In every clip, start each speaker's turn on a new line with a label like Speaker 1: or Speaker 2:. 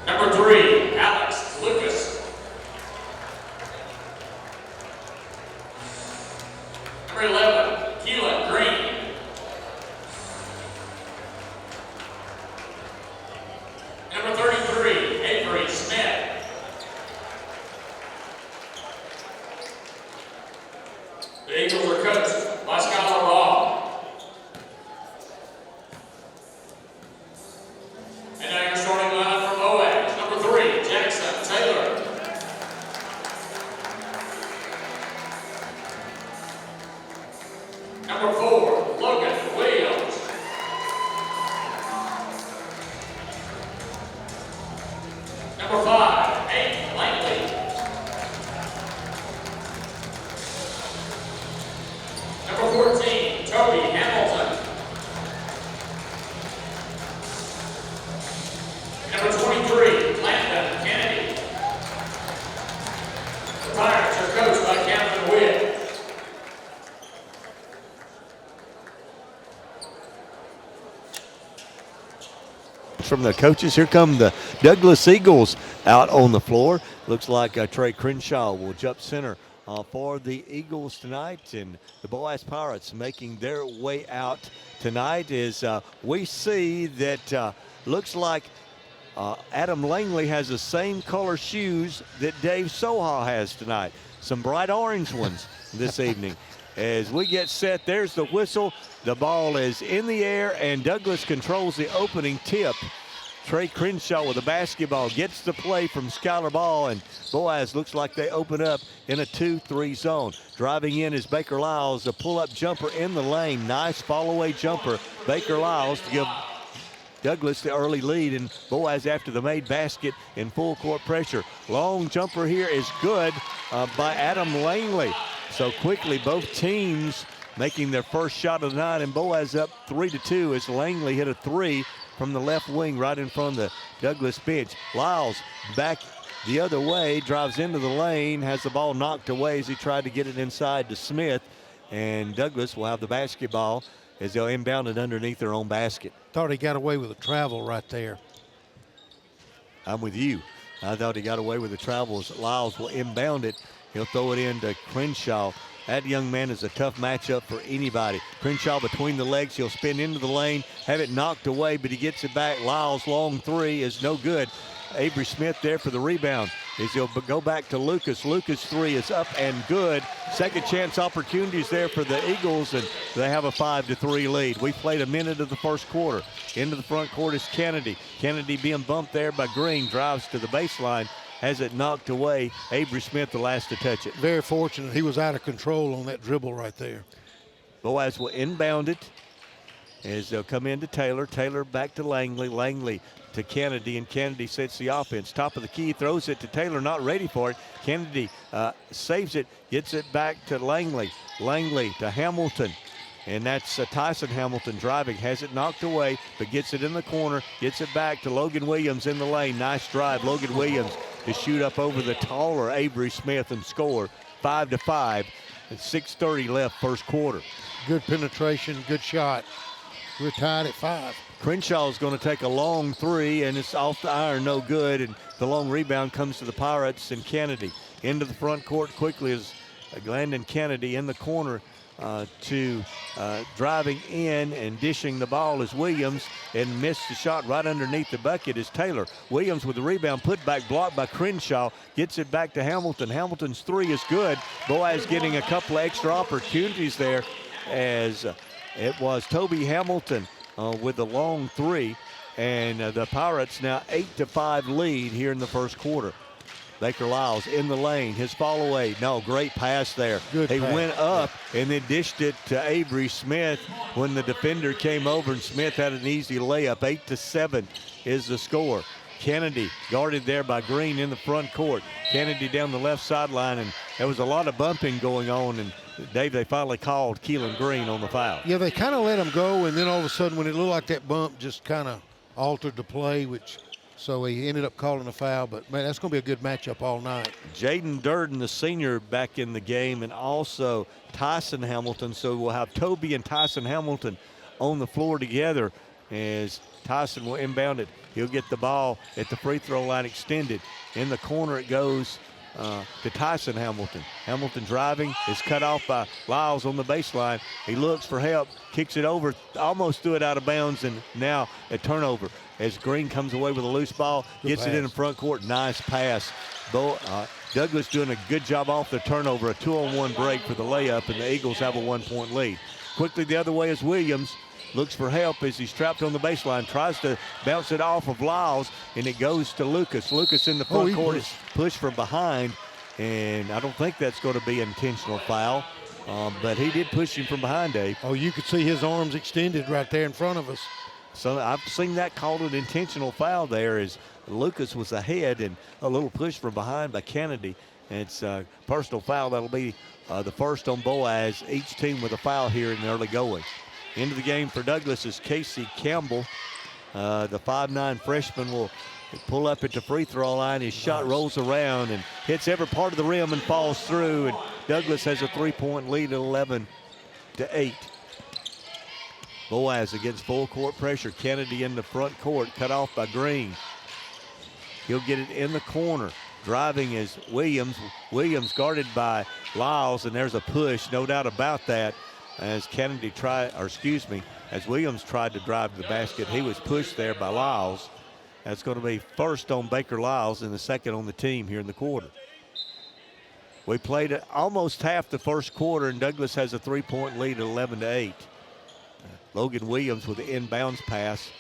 Speaker 1: Number 3, Alex Lucas. Number 11, Keelan Green. Number 33, Avery Smith. The Eagles are coached by Skylar Ball. And now your starting lineup from Boaz. Number 3, Jackson Taylor. Number 4, Logan Williams. Number 5, Aiden Langley. Number 14, Toby Hamilton. Number 23, Landon Kennedy. The Pirates are coached by Captain Witt.
Speaker 2: From the coaches, here come the Douglas Eagles out on the floor. Looks like Trey Crenshaw will jump center for the Eagles tonight, and the Boaz Pirates making their way out tonight as we see that looks like Adam Langley has the same color shoes that Dave Soha has tonight. Some bright orange ones this evening. As we get set, there's the whistle. The ball is in the air, and Douglas controls the opening tip. Trey Crenshaw with the basketball gets the play from Skylar Ball, and Boaz looks like they open up in a 2-3 zone. Driving in is Baker Lyles, a pull-up jumper in the lane. Nice fall-away jumper. Baker Lyles to give Douglas the early lead, and Boaz after the made basket in full court pressure. Long jumper here is good by Adam Langley. So quickly both teams making their first shot of the night, and Boaz up 3-2 as Langley hit a 3 from the left wing right in front of the Douglas bench. Lyles back the other way, drives into the lane, has the ball knocked away as he tried to get it inside to Smith, and Douglas will have the basketball as they'll inbound it underneath their own basket.
Speaker 3: Thought he got away with a travel right there.
Speaker 2: I'm with you. I thought he got away with the travels. Lyles will inbound it. He'll throw it into Crenshaw. That young man is a tough matchup for anybody. Crenshaw between the legs. He'll spin into the lane, have it knocked away, but he gets it back. Lyles' long 3 is no good. Avery Smith there for the rebound. As he'll go back to Lucas. Lucas' 3 is up and good. Second chance opportunities there for the Eagles, and they have a 5-3 lead. We played a minute of the first quarter. Into the front court is Kennedy. Kennedy being bumped there by Green. Drives to the baseline. Has it knocked away. Avery Smith the last to touch it.
Speaker 3: Very fortunate. He was out of control on that dribble right there.
Speaker 2: Boaz will inbound it as they'll come into Taylor. Taylor back to Langley. Langley to Kennedy, and Kennedy sets the offense. Top of the key, throws it to Taylor, not ready for it. Kennedy saves it, gets it back to Langley. Langley to Hamilton. And that's Tyson Hamilton driving, has it knocked away, but gets it in the corner, gets it back to Logan Williams in the lane. Nice drive, Logan Williams to shoot up over the taller Avery Smith and score 5-5. And 6:30 left first quarter.
Speaker 3: Good penetration, good shot. We're tied at 5.
Speaker 2: Crenshaw's going to take a long 3, and it's off the iron, no good. And the long rebound comes to the Pirates, and Kennedy into the front court quickly as Landon Kennedy in the corner to driving in and dishing the ball is Williams, and missed the shot right underneath the bucket is Taylor. Williams with the rebound, put back, blocked by Crenshaw, gets it back to Hamilton. Hamilton's 3 is good. Boaz getting a couple of extra opportunities there as it was Toby Hamilton with the long 3. And the Pirates now 8-5 lead here in the first quarter. Baker Lyles in the lane. His fall away. No, great pass there.
Speaker 3: Good
Speaker 2: He
Speaker 3: pass.
Speaker 2: went up and then dished it to Avery Smith when the defender came over, and Smith had an easy layup. 8-7 is the score. Kennedy guarded there by Green in the front court. Kennedy down the left sideline, and there was a lot of bumping going on. And Dave, they finally called Keelan Green on the foul.
Speaker 3: Yeah, they kind of let him go, and then all of a sudden when it looked like that bump just kind of altered the play, so he ended up calling a foul. But, man, that's going to be a good matchup all night.
Speaker 2: Jaden Durden, the senior, back in the game, and also Tyson Hamilton. So we'll have Toby and Tyson Hamilton on the floor together as Tyson will inbound it. He'll get the ball at the free throw line extended. In the corner it goes to Tyson Hamilton. Hamilton driving, is cut off by Lyles on the baseline. He looks for help, kicks it over, almost threw it out of bounds, and now a turnover as Green comes away with a loose ball, gets it in the front court. Nice pass. Douglas doing a good job off the turnover, a 2-on-1 break for the layup, and the Eagles have a 1-point lead. Quickly the other way is Williams. Looks for help as he's trapped on the baseline, tries to bounce it off of Lyles, and it goes to Lucas. Lucas in the front court is pushed from behind, and I don't think that's going to be an intentional foul, but he did push him from behind, Dave.
Speaker 3: Oh, you could see his arms extended right there in front of us.
Speaker 2: So I've seen that called an intentional foul there as Lucas was ahead and a little push from behind by Kennedy. And it's a personal foul. That'll be the first on Boaz. Each team with a foul here in the early going. Into the game for Douglas is Casey Campbell. The 5'9" freshman will pull up at the free throw line. His shot rolls around and hits every part of the rim and falls through. And Douglas has a 3-point lead at 11-8. Boaz against full court pressure. Kennedy in the front court, cut off by Green. He'll get it in the corner. Driving is Williams. Williams guarded by Lyles, and there's a push, no doubt about that. As Williams tried to drive to the basket, he was pushed there by Lyles. That's going to be first on Baker Lyles and the second on the team here in the quarter. We played almost half the first quarter, and Douglas has a 3-point lead at 11-8. Logan Williams with the inbounds pass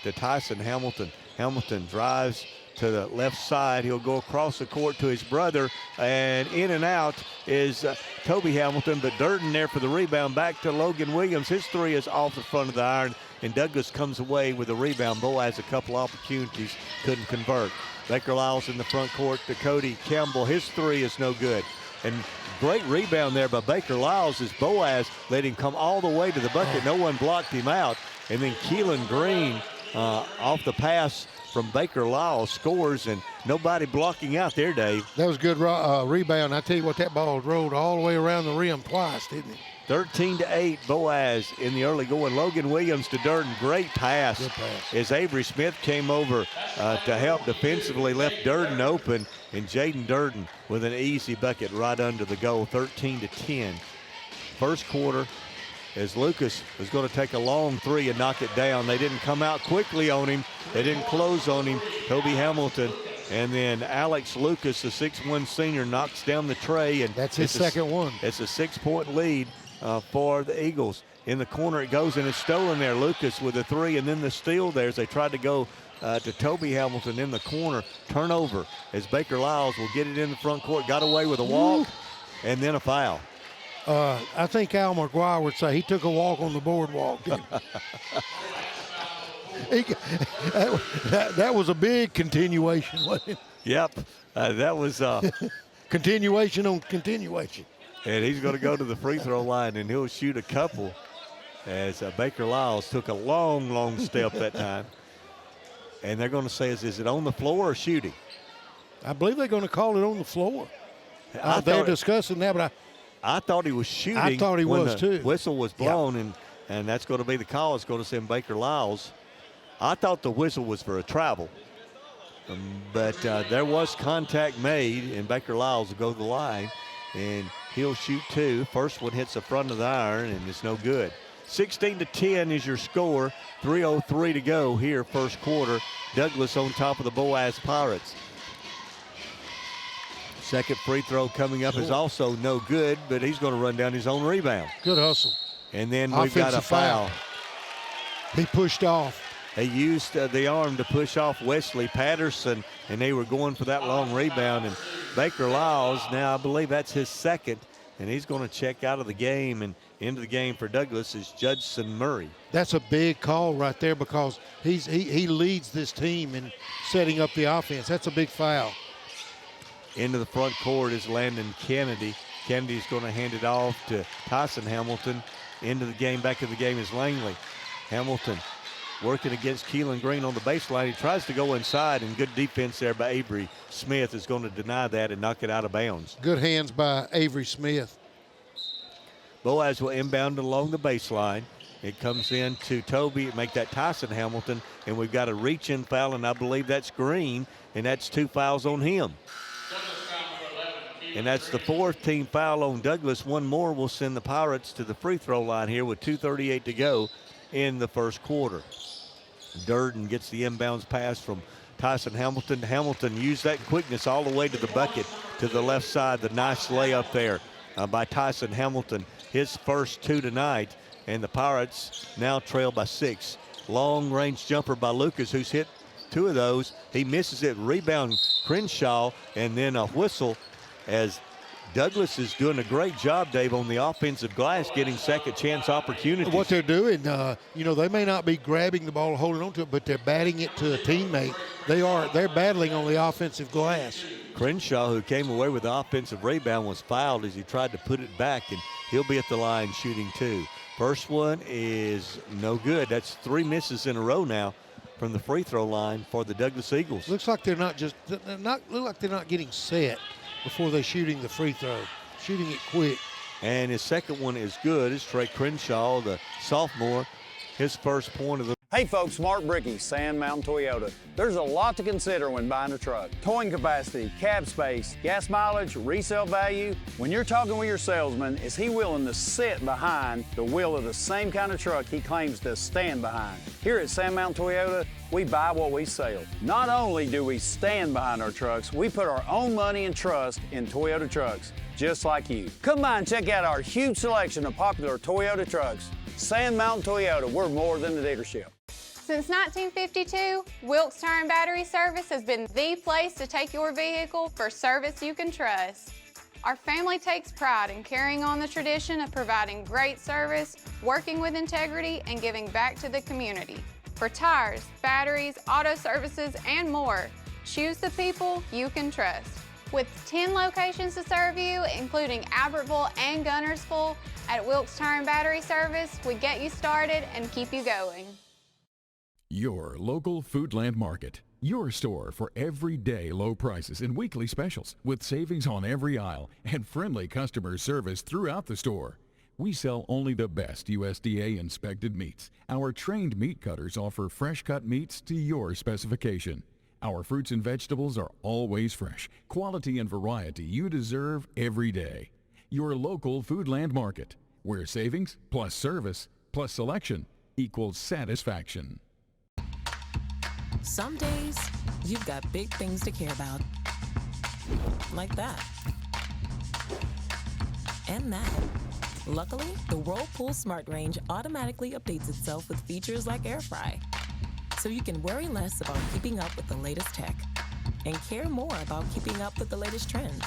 Speaker 2: to Tyson Hamilton. Hamilton drives to the left side. He'll go across the court to his brother, and in and out is Toby Hamilton, but Durden there for the rebound. Back to Logan Williams. His three is off the front of the iron, and Douglas comes away with a rebound. Boaz has a couple opportunities, couldn't convert. Baker Lyles in the front court to Cody Campbell. His three is no good. And great rebound there by Baker Lyles as Boaz let him come all the way to the bucket. No one blocked him out. And then Keelan Green off the pass from Baker Lyles scores, and nobody blocking out there, Dave.
Speaker 3: That was a good rebound. I tell you what, that ball rolled all the way around the rim twice, didn't it?
Speaker 2: 13-8, Boaz in the early going. Logan Williams to Durden, great pass.
Speaker 3: Good pass.
Speaker 2: As Avery Smith came over to help defensively, left Durden open, and Jaden Durden with an easy bucket right under the goal, 13-10. First quarter, as Lucas was going to take a long three and knock it down. They didn't come out quickly on him. They didn't close on him. Toby Hamilton, and then Alex Lucas, the 6'1" senior, knocks down the tray. And
Speaker 3: that's his second one.
Speaker 2: It's a 6-point lead for the Eagles. In the corner it goes, and it's stolen there. Lucas with a three, and then the steal there as they tried to go to Toby Hamilton in the corner. Turnover as Baker Lyles will get it in the front court. Got away with a walk and then a foul.
Speaker 3: I think Al McGuire would say he took a walk on the boardwalk. That was a big continuation, wasn't it?
Speaker 2: Yep, that was
Speaker 3: continuation on continuation.
Speaker 2: And he's going to go to the free throw line, and he'll shoot a couple as Baker Lyles took a long step that time. And they're going to say, is it on the floor or shooting?
Speaker 3: I believe they're going to call it on the floor. They're discussing that, but
Speaker 2: I thought he was shooting.
Speaker 3: I thought he was
Speaker 2: too.
Speaker 3: too.
Speaker 2: Whistle was blown, and that's going to be the call. It's going to send Baker Lyles. I thought the whistle was for a travel, but there was contact made, and Baker Lyles will go to the line, and he'll shoot two. First one hits the front of the iron, and it's no good. 16-10 is your score. 3:03 to go here, first quarter. Douglas on top of the Boaz Pirates. Second free throw coming up is also no good, but he's going to run down his own rebound.
Speaker 3: Good hustle.
Speaker 2: And then we've got a foul.
Speaker 3: He pushed off.
Speaker 2: They used the arm to push off Wesley Patterson, and they were going for that long rebound. And Baker Lyles, now I believe that's his second, and he's going to check out of the game. And into the game for Douglas is Judson Murray.
Speaker 3: That's a big call right there because he leads this team in setting up the offense. That's a big foul.
Speaker 2: Into the front court is Landon Kennedy. Kennedy's going to hand it off to Tyson Hamilton. Into the game, back in the game is Langley. Hamilton working against Keelan Green on the baseline. He tries to go inside, and good defense there by Avery Smith is going to deny that and knock it out of bounds.
Speaker 3: Good hands by Avery Smith.
Speaker 2: Boaz will inbound along the baseline. It comes in to Toby, make that Tyson Hamilton, and we've got a reach-in foul, and I believe that's Green, and that's 2 fouls on him. And that's the 4th team foul on Douglas. One more will send the Pirates to the free throw line here with 2:38 to go in the first quarter. Durden gets the inbounds pass from Tyson Hamilton. Hamilton used that quickness all the way to the bucket to the left side. The nice layup there by Tyson Hamilton. His first 2 tonight, and the Pirates now trail by 6. Long range jumper by Lucas, who's hit 2 of those. He misses it. Rebound Crenshaw, and then a whistle as Douglas is doing a great job, Dave, on the offensive glass, getting second chance opportunities.
Speaker 3: What they're doing, they may not be grabbing the ball, holding on to it, but they're batting it to a teammate. They're battling on the offensive glass.
Speaker 2: Crenshaw, who came away with the offensive rebound, was fouled as he tried to put it back, and he'll be at the line shooting 2. First one is no good. That's 3 misses in a row now from the free throw line for the Douglas Eagles.
Speaker 3: Looks like they're not getting set before they're shooting the free throw, shooting it quick.
Speaker 2: And his second one is good. It's Trey Crenshaw, the sophomore, his first point of the.
Speaker 4: Hey folks, Mark Brickey, Sand Mountain Toyota. There's a lot to consider when buying a truck. Towing capacity, cab space, gas mileage, resale value. When you're talking with your salesman, is he willing to sit behind the wheel of the same kind of truck he claims to stand behind? Here at Sand Mountain Toyota, we buy what we sell. Not only do we stand behind our trucks, we put our own money and trust in Toyota trucks, just like you. Come by and check out our huge selection of popular Toyota trucks. Sand Mountain Toyota, we're more than a dealership.
Speaker 5: Since 1952, Wilkes Tire and Battery Service has been the place to take your vehicle for service you can trust. Our family takes pride in carrying on the tradition of providing great service, working with integrity, and giving back to the community. For tires, batteries, auto services, and more, choose the people you can trust. With 10 locations to serve you, including Albertville and Gunnersville, at Wilkes Tire and Battery Service, we get you started and keep you going.
Speaker 6: Your local Foodland Market. Your store for everyday low prices and weekly specials with savings on every aisle and friendly customer service throughout the store. We sell only the best USDA inspected meats. Our trained meat cutters offer fresh cut meats to your specification. Our fruits and vegetables are always fresh, quality and variety you deserve every day. Your local Foodland Market, where savings plus service plus selection equals satisfaction.
Speaker 7: Some days, you've got big things to care about. Like that. And that. Luckily, the Whirlpool Smart Range automatically updates itself with features like Air Fry. So you can worry less about keeping up with the latest tech and care more about keeping up with the latest trends.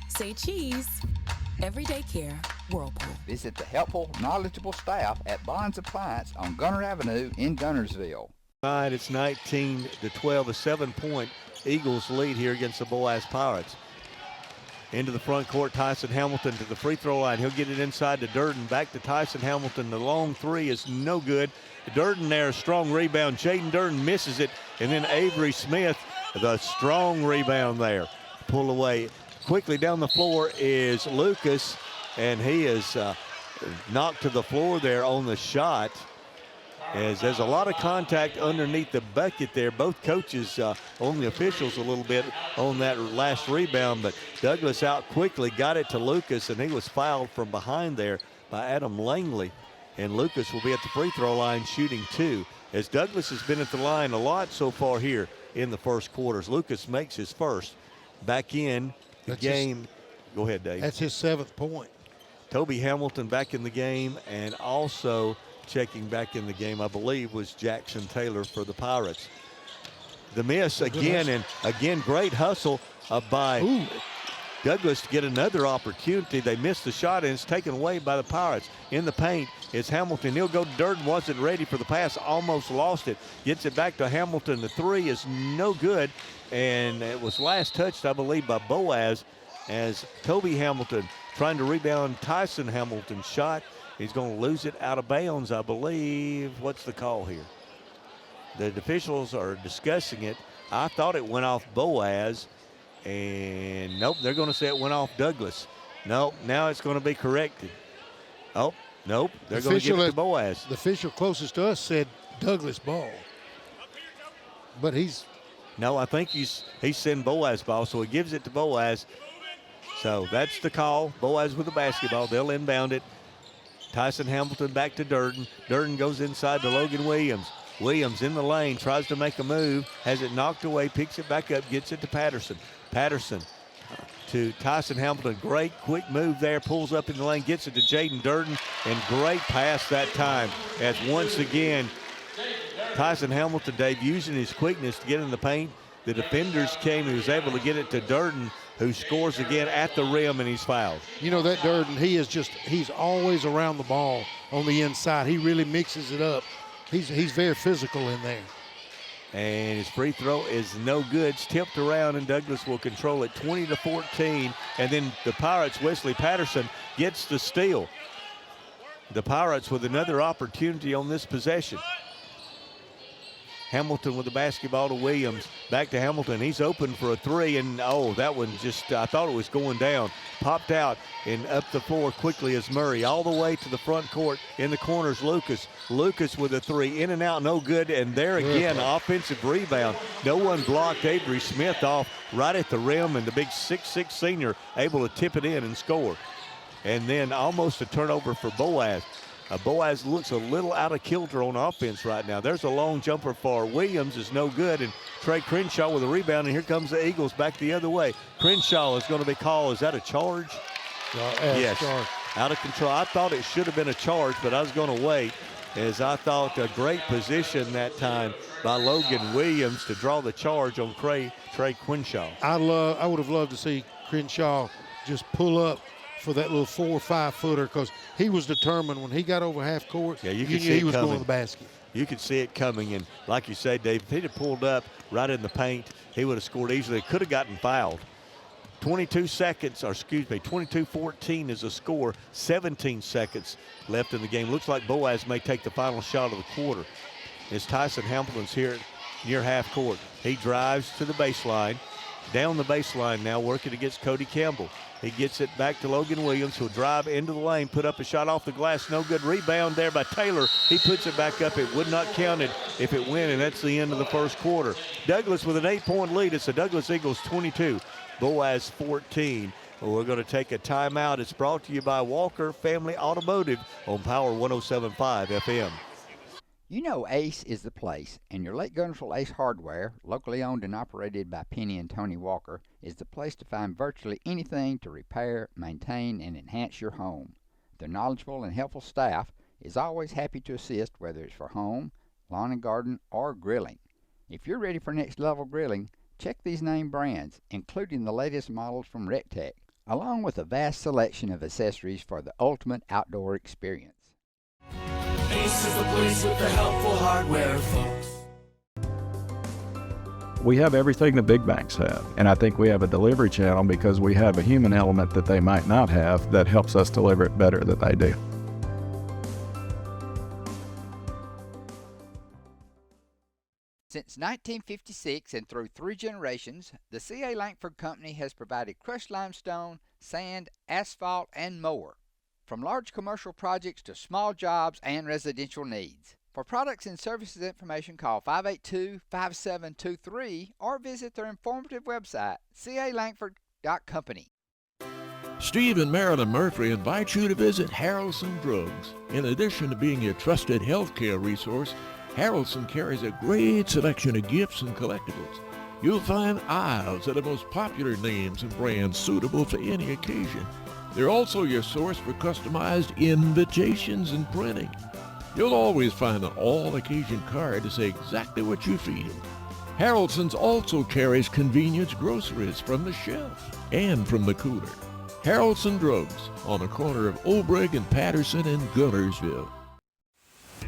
Speaker 7: Say cheese. Everyday care, Whirlpool.
Speaker 8: Visit the helpful, knowledgeable staff at Bond's Appliance on Gunner Avenue in Gunnersville.
Speaker 2: Tonight it's 19-12, a 7-point Eagles lead here against the Boaz Pirates. Into the front court, Tyson Hamilton to the free throw line. He'll get it inside to Durden. Back to Tyson Hamilton. The long 3 is no good. Durden there, a strong rebound. Jaden Durden misses it. And then Avery Smith, the strong rebound there. Pull away. Quickly down the floor is Lucas, and he is knocked to the floor there on the shot. As there's a lot of contact underneath the bucket there. Both coaches on the officials a little bit on that last rebound, but Douglas out quickly, got it to Lucas, and he was fouled from behind there by Adam Langley. And Lucas will be at the free throw line shooting 2. As Douglas has been at the line a lot so far here in the first quarters. Lucas makes his first. Back in the game. Go ahead, Dave.
Speaker 3: That's his 7th point.
Speaker 2: Toby Hamilton back in the game, and also checking back in the game, I believe, was Jackson Taylor for the Pirates. The miss again, and again, great hustle by Douglas to get another opportunity. They missed the shot, and it's taken away by the Pirates. In the paint, it's Hamilton. He'll go to Durden, wasn't ready for the pass, almost lost it. Gets it back to Hamilton. The three is no good, and it was last touched, I believe, by Boaz, as Toby Hamilton trying to rebound Tyson Hamilton's shot. He's going to lose it out of bounds, I believe. What's the call here? The officials are discussing it. I thought it went off Boaz, and nope, they're going to say it went off Douglas. Nope, now it's going to be corrected. Oh, nope, they're going to give it to Boaz.
Speaker 3: The official closest to us said Douglas ball. But
Speaker 2: No, I think he's sending Boaz ball, so he gives it to Boaz. So that's the call. Boaz with the basketball. They'll inbound it. Tyson Hamilton back to Durden. Durden goes inside to Logan Williams. Williams in the lane, tries to make a move, has it knocked away, picks it back up, gets it to Patterson. Patterson to Tyson Hamilton. Great quick move there, pulls up in the lane, gets it to Jaden Durden, and great pass that time. As once again, Tyson Hamilton, Dave, using his quickness to get in the paint. The defenders came, he was able to get it to Durden, who scores again at the rim, and he's fouled.
Speaker 3: You know, that Durden, he's always around the ball on the inside. He really mixes it up. He's very physical in there.
Speaker 2: And his free throw is no good. It's tipped around, and Douglas will control it 20-14. And then the Pirates, Wesley Patterson, gets the steal. The Pirates with another opportunity on this possession. Hamilton with the basketball to Williams. Back to Hamilton. He's open for a three, and that one just, I thought it was going down. Popped out and up the floor quickly as Murray. All the way to the front court. In the corners, Lucas. Lucas with a three. In and out, no good. And there again, offensive rebound. No one blocked Avery Smith off right at the rim, and the big 6'6" senior able to tip it in and score. And then almost a turnover for Boaz. Boaz looks a little out of kilter on offense right now. There's a long jumper for Williams, is no good, and Trey Crenshaw with a rebound, and here comes the Eagles back the other way. Crenshaw is going to be called. Is that a charge? Yes.
Speaker 3: Charge.
Speaker 2: Out of control. I thought it should have been a charge, but I was going to wait, as I thought a great position that time by Logan Williams to draw the charge on Trey Crenshaw.
Speaker 3: I would have loved to see Crenshaw just pull up for that little 4 or 5 footer, because he was determined when he got over half court.
Speaker 2: Yeah, you
Speaker 3: knew
Speaker 2: see
Speaker 3: he was
Speaker 2: coming.
Speaker 3: going to the basket.
Speaker 2: You could see it coming, and like you say, Dave, if he'd have pulled up right in the paint, he would have scored easily. Could have gotten fouled. 22-14 is the score. 17 seconds left in the game. Looks like Boaz may take the final shot of the quarter. As Tyson Hamilton's here near half court. He drives to the baseline. Down the baseline now, working against Cody Campbell. He gets it back to Logan Williams, who'll drive into the lane, put up a shot off the glass. No good. Rebound there by Taylor. He puts it back up. It would not count it if it went, and that's the end of the first quarter. Douglas with an 8-point lead. It's the Douglas Eagles 22, Boaz 14. We're going to take a timeout. It's brought to you by Walker Family Automotive on Power 107.5 FM.
Speaker 8: You know Ace is the place, and your Lake Gunnersville Ace Hardware, locally owned and operated by Penny and Tony Walker, is the place to find virtually anything to repair, maintain, and enhance your home. Their knowledgeable and helpful staff is always happy to assist, whether it's for home, lawn and garden, or grilling. If you're ready for next level grilling, check these name brands, including the latest models from RecTech, along with a vast selection of accessories for the ultimate outdoor experience.
Speaker 9: Ace is the place with the helpful hardware, folks.
Speaker 10: We have everything the big banks have, and I think we have a delivery channel because we have a human element that they might not have that helps us deliver it better than they do.
Speaker 8: Since 1956 and through 3 generations, the C.A. Langford Company has provided crushed limestone, sand, asphalt, and more. From large commercial projects to small jobs and residential needs. For products and services information, call 582-5723 or visit their informative website, calangford.company.
Speaker 11: Steve and Marilyn Murphy invite you to visit Harrelson Drugs. In addition to being your trusted healthcare resource, Harrelson carries a great selection of gifts and collectibles. You'll find aisles of the most popular names and brands suitable for any occasion. They're also your source for customized invitations and printing. You'll always find an all-occasion car to say exactly what you feel. Haraldson's also carries convenience groceries from the shelf and from the cooler. Haraldson Drugs on the corner of Olbrich and Patterson in Guntersville.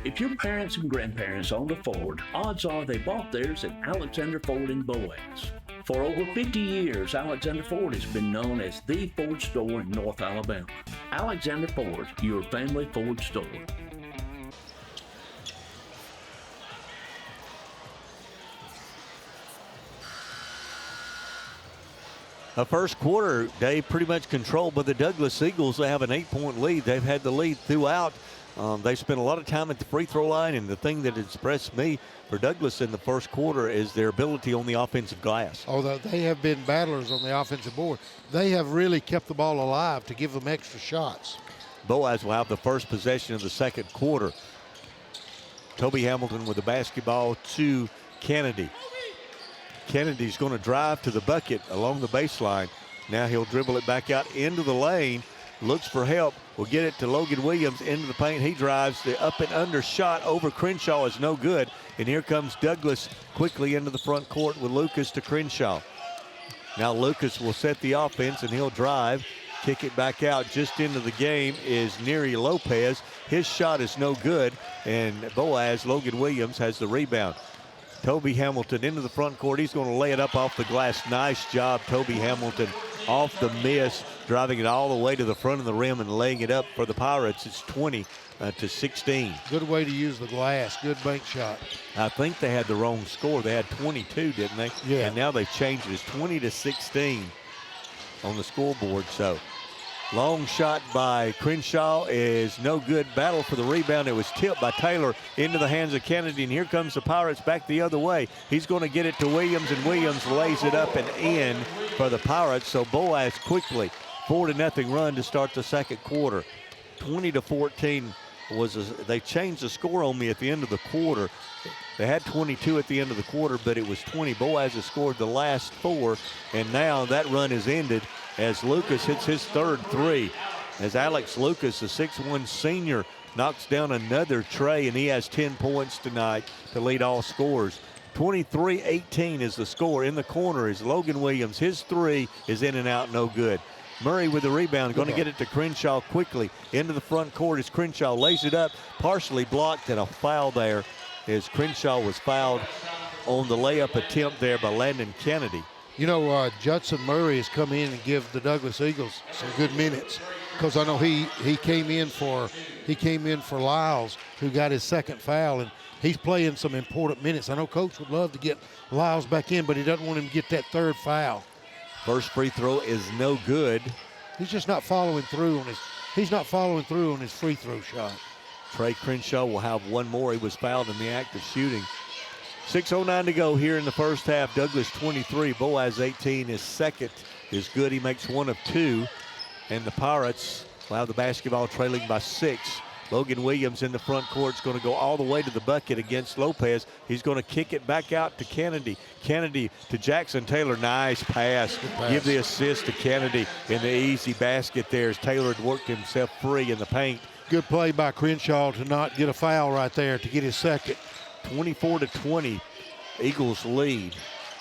Speaker 12: If your parents and grandparents owned a Ford, odds are they bought theirs at Alexander Ford in Boaz. For over 50 years, Alexander Ford has been known as the Ford store in North Alabama. Alexander Ford, your family Ford store.
Speaker 2: A first quarter, Dave, pretty much controlled by the Douglas Eagles. They have an 8-point lead. They've had the lead throughout. They spent a lot of time at the free throw line, and the thing that impressed me for Douglas in the first quarter is their ability on the offensive glass.
Speaker 3: Although they have been battlers on the offensive board, they have really kept the ball alive to give them extra shots.
Speaker 2: Boaz will have the first possession of the second quarter. Toby Hamilton with the basketball to Kennedy. Kennedy's going to drive to the bucket along the baseline. Now he'll dribble it back out into the lane, looks for help, will get it to Logan Williams into the paint. He drives, the up and under shot over Crenshaw is no good. And here comes Douglas quickly into the front court with Lucas to Crenshaw. Now Lucas will set the offense and he'll drive, kick it back out. Just into the game is Neri Lopez. His shot is no good, and Boaz, Logan Williams, has the rebound. Toby Hamilton into the front court. He's going to lay it up off the glass. Nice job, Toby Hamilton, off the miss, driving it all the way to the front of the rim and laying it up for the Pirates. It's 20-16.
Speaker 3: Good way to use the glass. Good bank shot.
Speaker 2: I think they had the wrong score. They had 22, didn't they?
Speaker 3: Yeah.
Speaker 2: And now they've changed it. It's 20-16 on the scoreboard. So long shot by Crenshaw is no good. Battle for the rebound. It was tipped by Taylor into the hands of Kennedy, and here comes the Pirates back the other way. He's going to get it to Williams, and Williams lays it up and in for the Pirates. So Boaz quickly 4-0 run to start the second quarter. 20-14 they changed the score on me at the end of the quarter. They had 22 at the end of the quarter, but it was 20. Boaz has scored the last 4, and now that run is ended as Lucas hits his third three. As Alex Lucas, the 6'1 senior, knocks down another tray, and he has 10 points tonight to lead all scorers. 23-18 is the score. In the corner is Logan Williams. His three is in and out, no good. Murray with the rebound, going to get it to Crenshaw quickly. Into the front court as Crenshaw lays it up, partially blocked, and a foul there as Crenshaw was fouled on the layup attempt there by Landon Kennedy.
Speaker 3: You know, Judson Murray has come in and give the Douglas Eagles some good minutes, because I know he came in for Lyles, who got his second foul, and he's playing some important minutes. I know Coach would love to get Lyles back in, but he doesn't want him to get that third foul.
Speaker 2: First free throw is no good.
Speaker 3: He's just not following through on his free throw shot.
Speaker 2: Trey Crenshaw will have one more. He was fouled in the act of shooting. 6:09 to go here in the first half. Douglas 23, Boaz 18. His second is good. He makes 1 of 2. And the Pirates will have the basketball trailing by 6. Logan Williams in the front court is going to go all the way to the bucket against Lopez. He's going to kick it back out to Kennedy. Kennedy to Jackson Taylor. Nice pass. Give the assist to Kennedy in the easy basket there as Taylor had worked himself free in the paint.
Speaker 3: Good play by Crenshaw to not get a foul right there to get his second.
Speaker 2: 24-20, Eagles lead.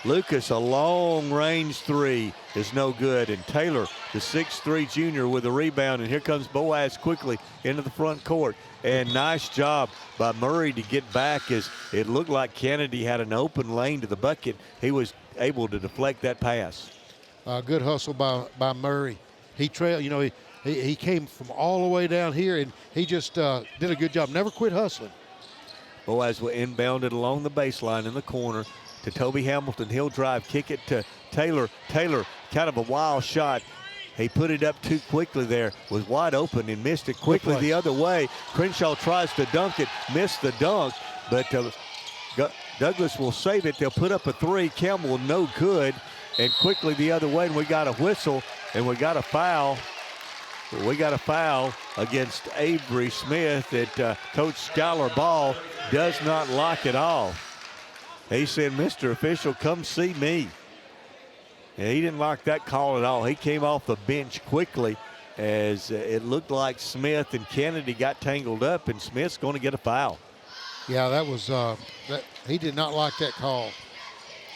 Speaker 2: Lucas, a long-range three is no good. And Taylor, the 6'3 junior, with a rebound. And here comes Boaz quickly into the front court. And nice job by Murray to get back as it looked like Kennedy had an open lane to the bucket. He was able to deflect that pass.
Speaker 3: Good hustle by Murray. He trailed, you know, he came from all the way down here, and he just did a good job. Never quit hustling.
Speaker 2: Boaz will inbound it along the baseline in the corner to Toby Hamilton. He'll drive, kick it to Taylor. Taylor, kind of a wild shot. He put it up too quickly there, was wide open and missed it quickly the other way. Crenshaw tries to dunk it, missed the dunk, but Douglas will save it. They'll put up a three. Campbell, no good, and quickly the other way, and we got a whistle, and we got a foul. We got a foul against Avery Smith that Coach Skylar Ball does not like at all. He said, "Mr. Official, come see me." And he didn't like that call at all. He came off the bench quickly as it looked like Smith and Kennedy got tangled up, and Smith's going to get a foul.
Speaker 3: Yeah, that was he did not like that call.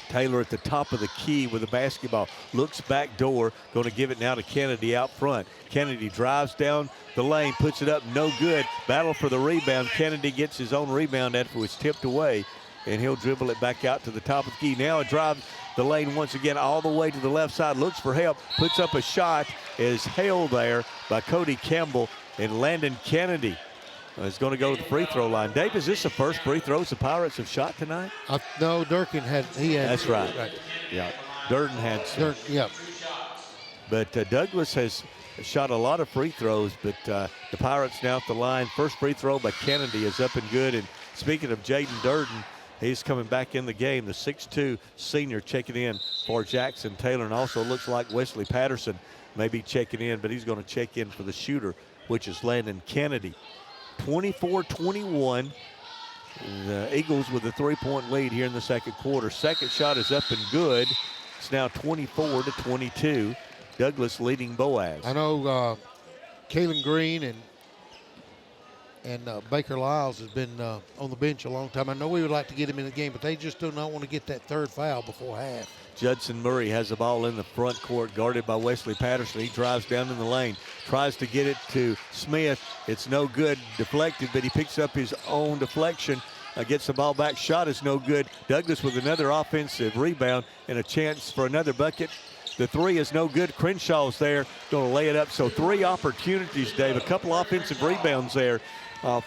Speaker 2: Taylor at the top of the key with the basketball. Looks back door, going to give it now to Kennedy out front. Kennedy drives down the lane, puts it up, no good. Battle for the rebound. Kennedy gets his own rebound after it was tipped away, and he'll dribble it back out to the top of the key. Now it drives the lane once again all the way to the left side, looks for help, puts up a shot, is held there by Cody Campbell, and Landon Kennedy is going to go to the free throw line. Dave, is this the first free throws the Pirates have shot tonight?
Speaker 3: No, Durkin had.
Speaker 2: That's right. Yeah, Durden had some.
Speaker 3: Yep.
Speaker 2: But Douglas has shot a lot of free throws, but the Pirates now at the line. First free throw by Kennedy is up and good. And speaking of Jaden Durden, he's coming back in the game. The 6'2 senior checking in for Jackson Taylor. And also looks like Wesley Patterson may be checking in, but he's going to check in for the shooter, which is Landon Kennedy. 24-21. The Eagles with a 3-point lead here in the second quarter. Second shot is up and good. It's now 24-22. Douglas leading Boaz.
Speaker 3: I know Kalen Green and Baker Lyles has been on the bench a long time. I know we would like to get him in the game, but they just do not want to get that third foul before half.
Speaker 2: Judson Murray has the ball in the front court, guarded by Wesley Patterson. He drives down in the lane, tries to get it to Smith. It's no good, deflected, but he picks up his own deflection, gets the ball back. Shot is no good. Douglas with another offensive rebound and a chance for another bucket. The three is no good. Crenshaw's there, going to lay it up. So 3 opportunities, Dave. A couple offensive rebounds there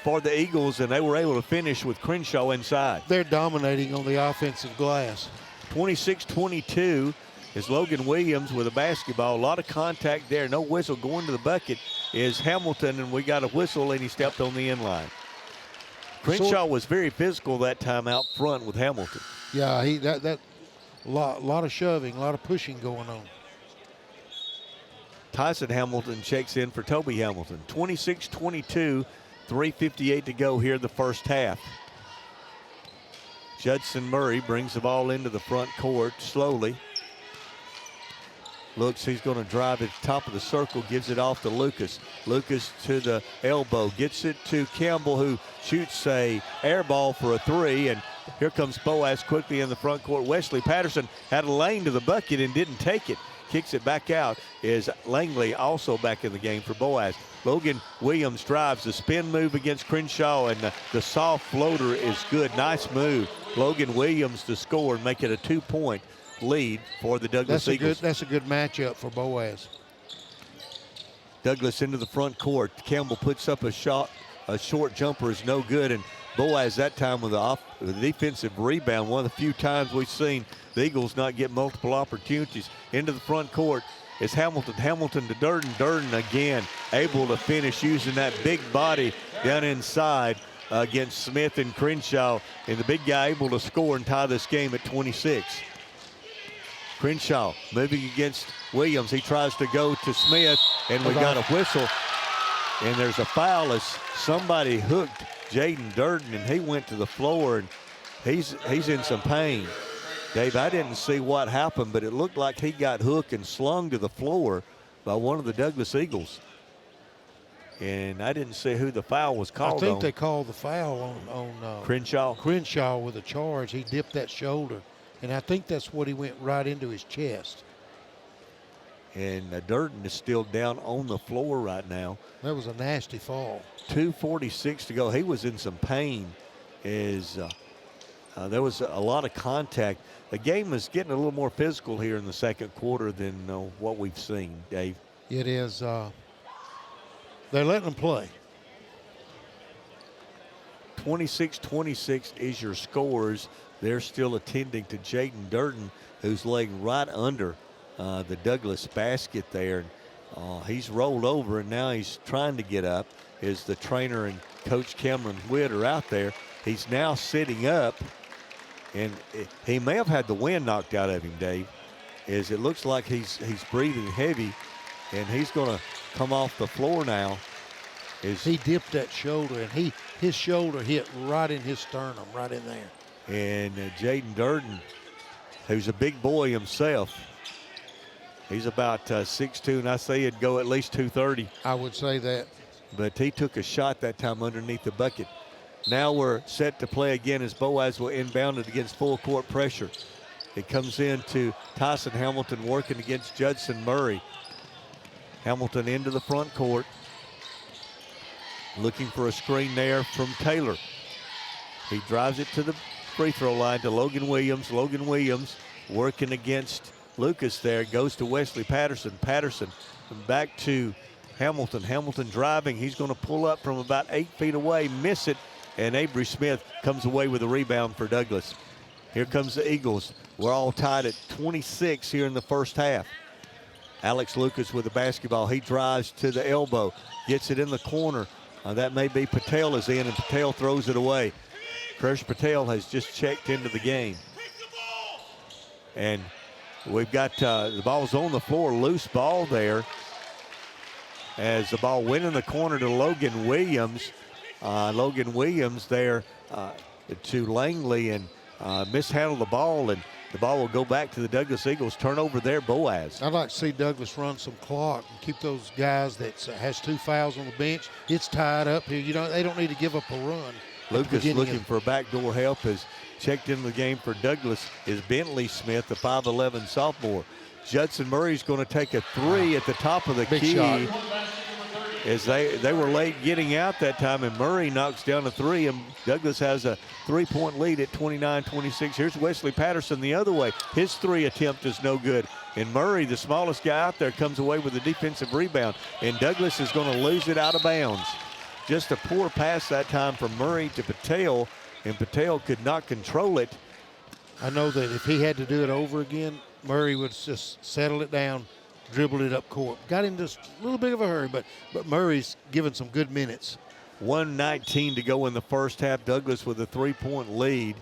Speaker 2: for the Eagles, and they were able to finish with Crenshaw inside.
Speaker 3: They're dominating on the offensive glass.
Speaker 2: 26-22 is Logan Williams with a basketball. A lot of contact there. No whistle. Going to the bucket is Hamilton, and we got a whistle, and he stepped on the end line. Crenshaw was very physical that time out front with Hamilton.
Speaker 3: Yeah, that lot of shoving, a lot of pushing going on.
Speaker 2: Tyson Hamilton checks in for Toby Hamilton. 26-22, 3:58 to go here in the first half. Judson Murray brings the ball into the front court slowly. Looks, he's going to drive at the top of the circle, gives it off to Lucas. Lucas to the elbow, gets it to Campbell, who shoots a air ball for a 3, and here comes Boaz quickly in the front court. Wesley Patterson had a lane to the bucket and didn't take it. Kicks it back out. Is Langley also back in the game for Boaz. Logan Williams drives the spin move against Crenshaw, and the soft floater is good. Nice move. Logan Williams to score and make it a 2-point lead for the Douglas Eagles.
Speaker 3: That's a good matchup for Boaz.
Speaker 2: Douglas into the front court. Campbell puts up a shot. A short jumper is no good, and Boaz that time with the defensive rebound. One of the few times we've seen the Eagles not get multiple opportunities. Into the front court is Hamilton. Hamilton to Durden. Durden again able to finish using that big body down inside against Smith and Crenshaw. And the big guy able to score and tie this game at 26. Crenshaw moving against Williams. He tries to go to Smith, and we got a whistle. And there's a foul as somebody hooked Jaden Durden, and he went to the floor, and he's in some pain. Dave, I didn't see what happened, but it looked like he got hooked and slung to the floor by one of the Douglas Eagles. And I didn't see who the foul was called on.
Speaker 3: I think they called the foul on
Speaker 2: Crenshaw.
Speaker 3: Crenshaw with a charge. He dipped that shoulder, and I think that's what he went right into his chest.
Speaker 2: And Durden is still down on the floor right now.
Speaker 3: That was a nasty fall.
Speaker 2: 2:46 to go. He was in some pain as there was a lot of contact. The game is getting a little more physical here in the second quarter than what we've seen, Dave.
Speaker 3: It is. They're letting them play.
Speaker 2: 26-26 is your scores. They're still attending to Jaden Durden, who's laying right under the Douglas basket there. He's rolled over, and now he's trying to get up. Is the trainer and Coach Cameron Witt are out there. He's now sitting up, and he may have had the wind knocked out of him, Dave. As it looks like he's breathing heavy, and he's going to come off the floor now.
Speaker 3: He dipped that shoulder, and his shoulder hit right in his sternum, right in there.
Speaker 2: And Jaden Durden, who's a big boy himself, He's about 6'2", and I say it'd go at least 230.
Speaker 3: I would say that.
Speaker 2: But he took a shot that time underneath the bucket. Now we're set to play again as Boaz will inbound it against full court pressure. It comes in to Tyson Hamilton working against Judson Murray. Hamilton into the front court. Looking for a screen there from Taylor. He drives it to the free throw line to Logan Williams. Logan Williams working against Lucas there. Goes to Wesley Patterson. Patterson back to Hamilton. Hamilton driving. He's going to pull up from about 8 feet away, miss it, and Avery Smith comes away with a rebound for Douglas. Here comes the Eagles. We're all tied at 26 here in the first half. Alex Lucas with the basketball. He drives to the elbow, gets it in the corner. That may be Patel is in, and Patel throws it away. Krish Patel has just checked into the game. And we've got the ball's on the floor, loose ball there. As the ball went in the corner to Logan Williams. Logan Williams there to Langley and mishandled the ball, and the ball will go back to the Douglas Eagles. Turnover there, Boaz.
Speaker 3: I'd like to see Douglas run some clock and keep those guys that has 2 fouls on the bench. It's tied up here. You know, they don't need to give up a run.
Speaker 2: Lucas looking for backdoor help has checked into the game for Douglas is Bentley Smith, the 5'11 sophomore. Judson Murray's going to take a three at the top of the
Speaker 3: Big
Speaker 2: key.
Speaker 3: shot.
Speaker 2: As they were late getting out that time, and Murray knocks down a three, and Douglas has a 3-point lead at 29-26. Here's Wesley Patterson the other way. His three attempt is no good. And Murray, the smallest guy out there, comes away with a defensive rebound. And Douglas is going to lose it out of bounds. Just a poor pass that time from Murray to Patel, and Patel could not control it.
Speaker 3: I know that if he had to do it over again, Murray would just settle it down, dribbled it up court. Got in just a little bit of a hurry, but Murray's given some good minutes.
Speaker 2: 1:19 to go in the first half. Douglas with a 3-point lead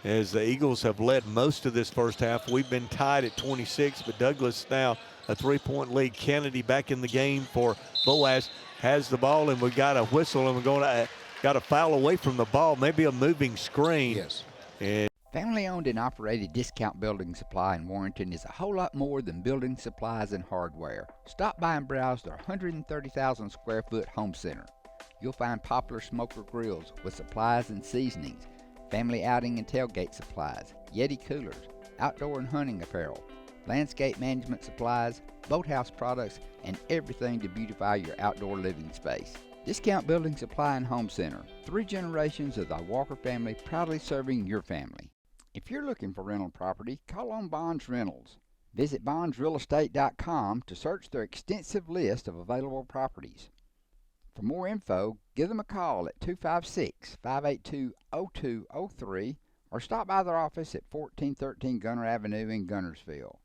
Speaker 2: as the Eagles have led most of this first half. We've been tied at 26, but Douglas now a 3-point lead. Kennedy back in the game for Boaz. Has the ball, and we got a whistle, and we're going to got a foul away from the ball. Maybe a moving screen.
Speaker 3: Yes.
Speaker 2: And
Speaker 8: Family-owned and operated Discount Building Supply in Warrenton is a whole lot more than building supplies and hardware. Stop by and browse their 130,000 square foot home center. You'll find popular smoker grills with supplies and seasonings, family outing and tailgate supplies, Yeti coolers, outdoor and hunting apparel, landscape management supplies, boathouse products, and everything to beautify your outdoor living space. Discount Building Supply and Home Center. 3 generations of the Walker family proudly serving your family. If you're looking for rental property, call on Bonds Rentals. Visit bondsrealestate.com to search their extensive list of available properties. For more info, give them a call at 256-582-0203 or stop by their office at 1413 Gunner Avenue in Gunnersville.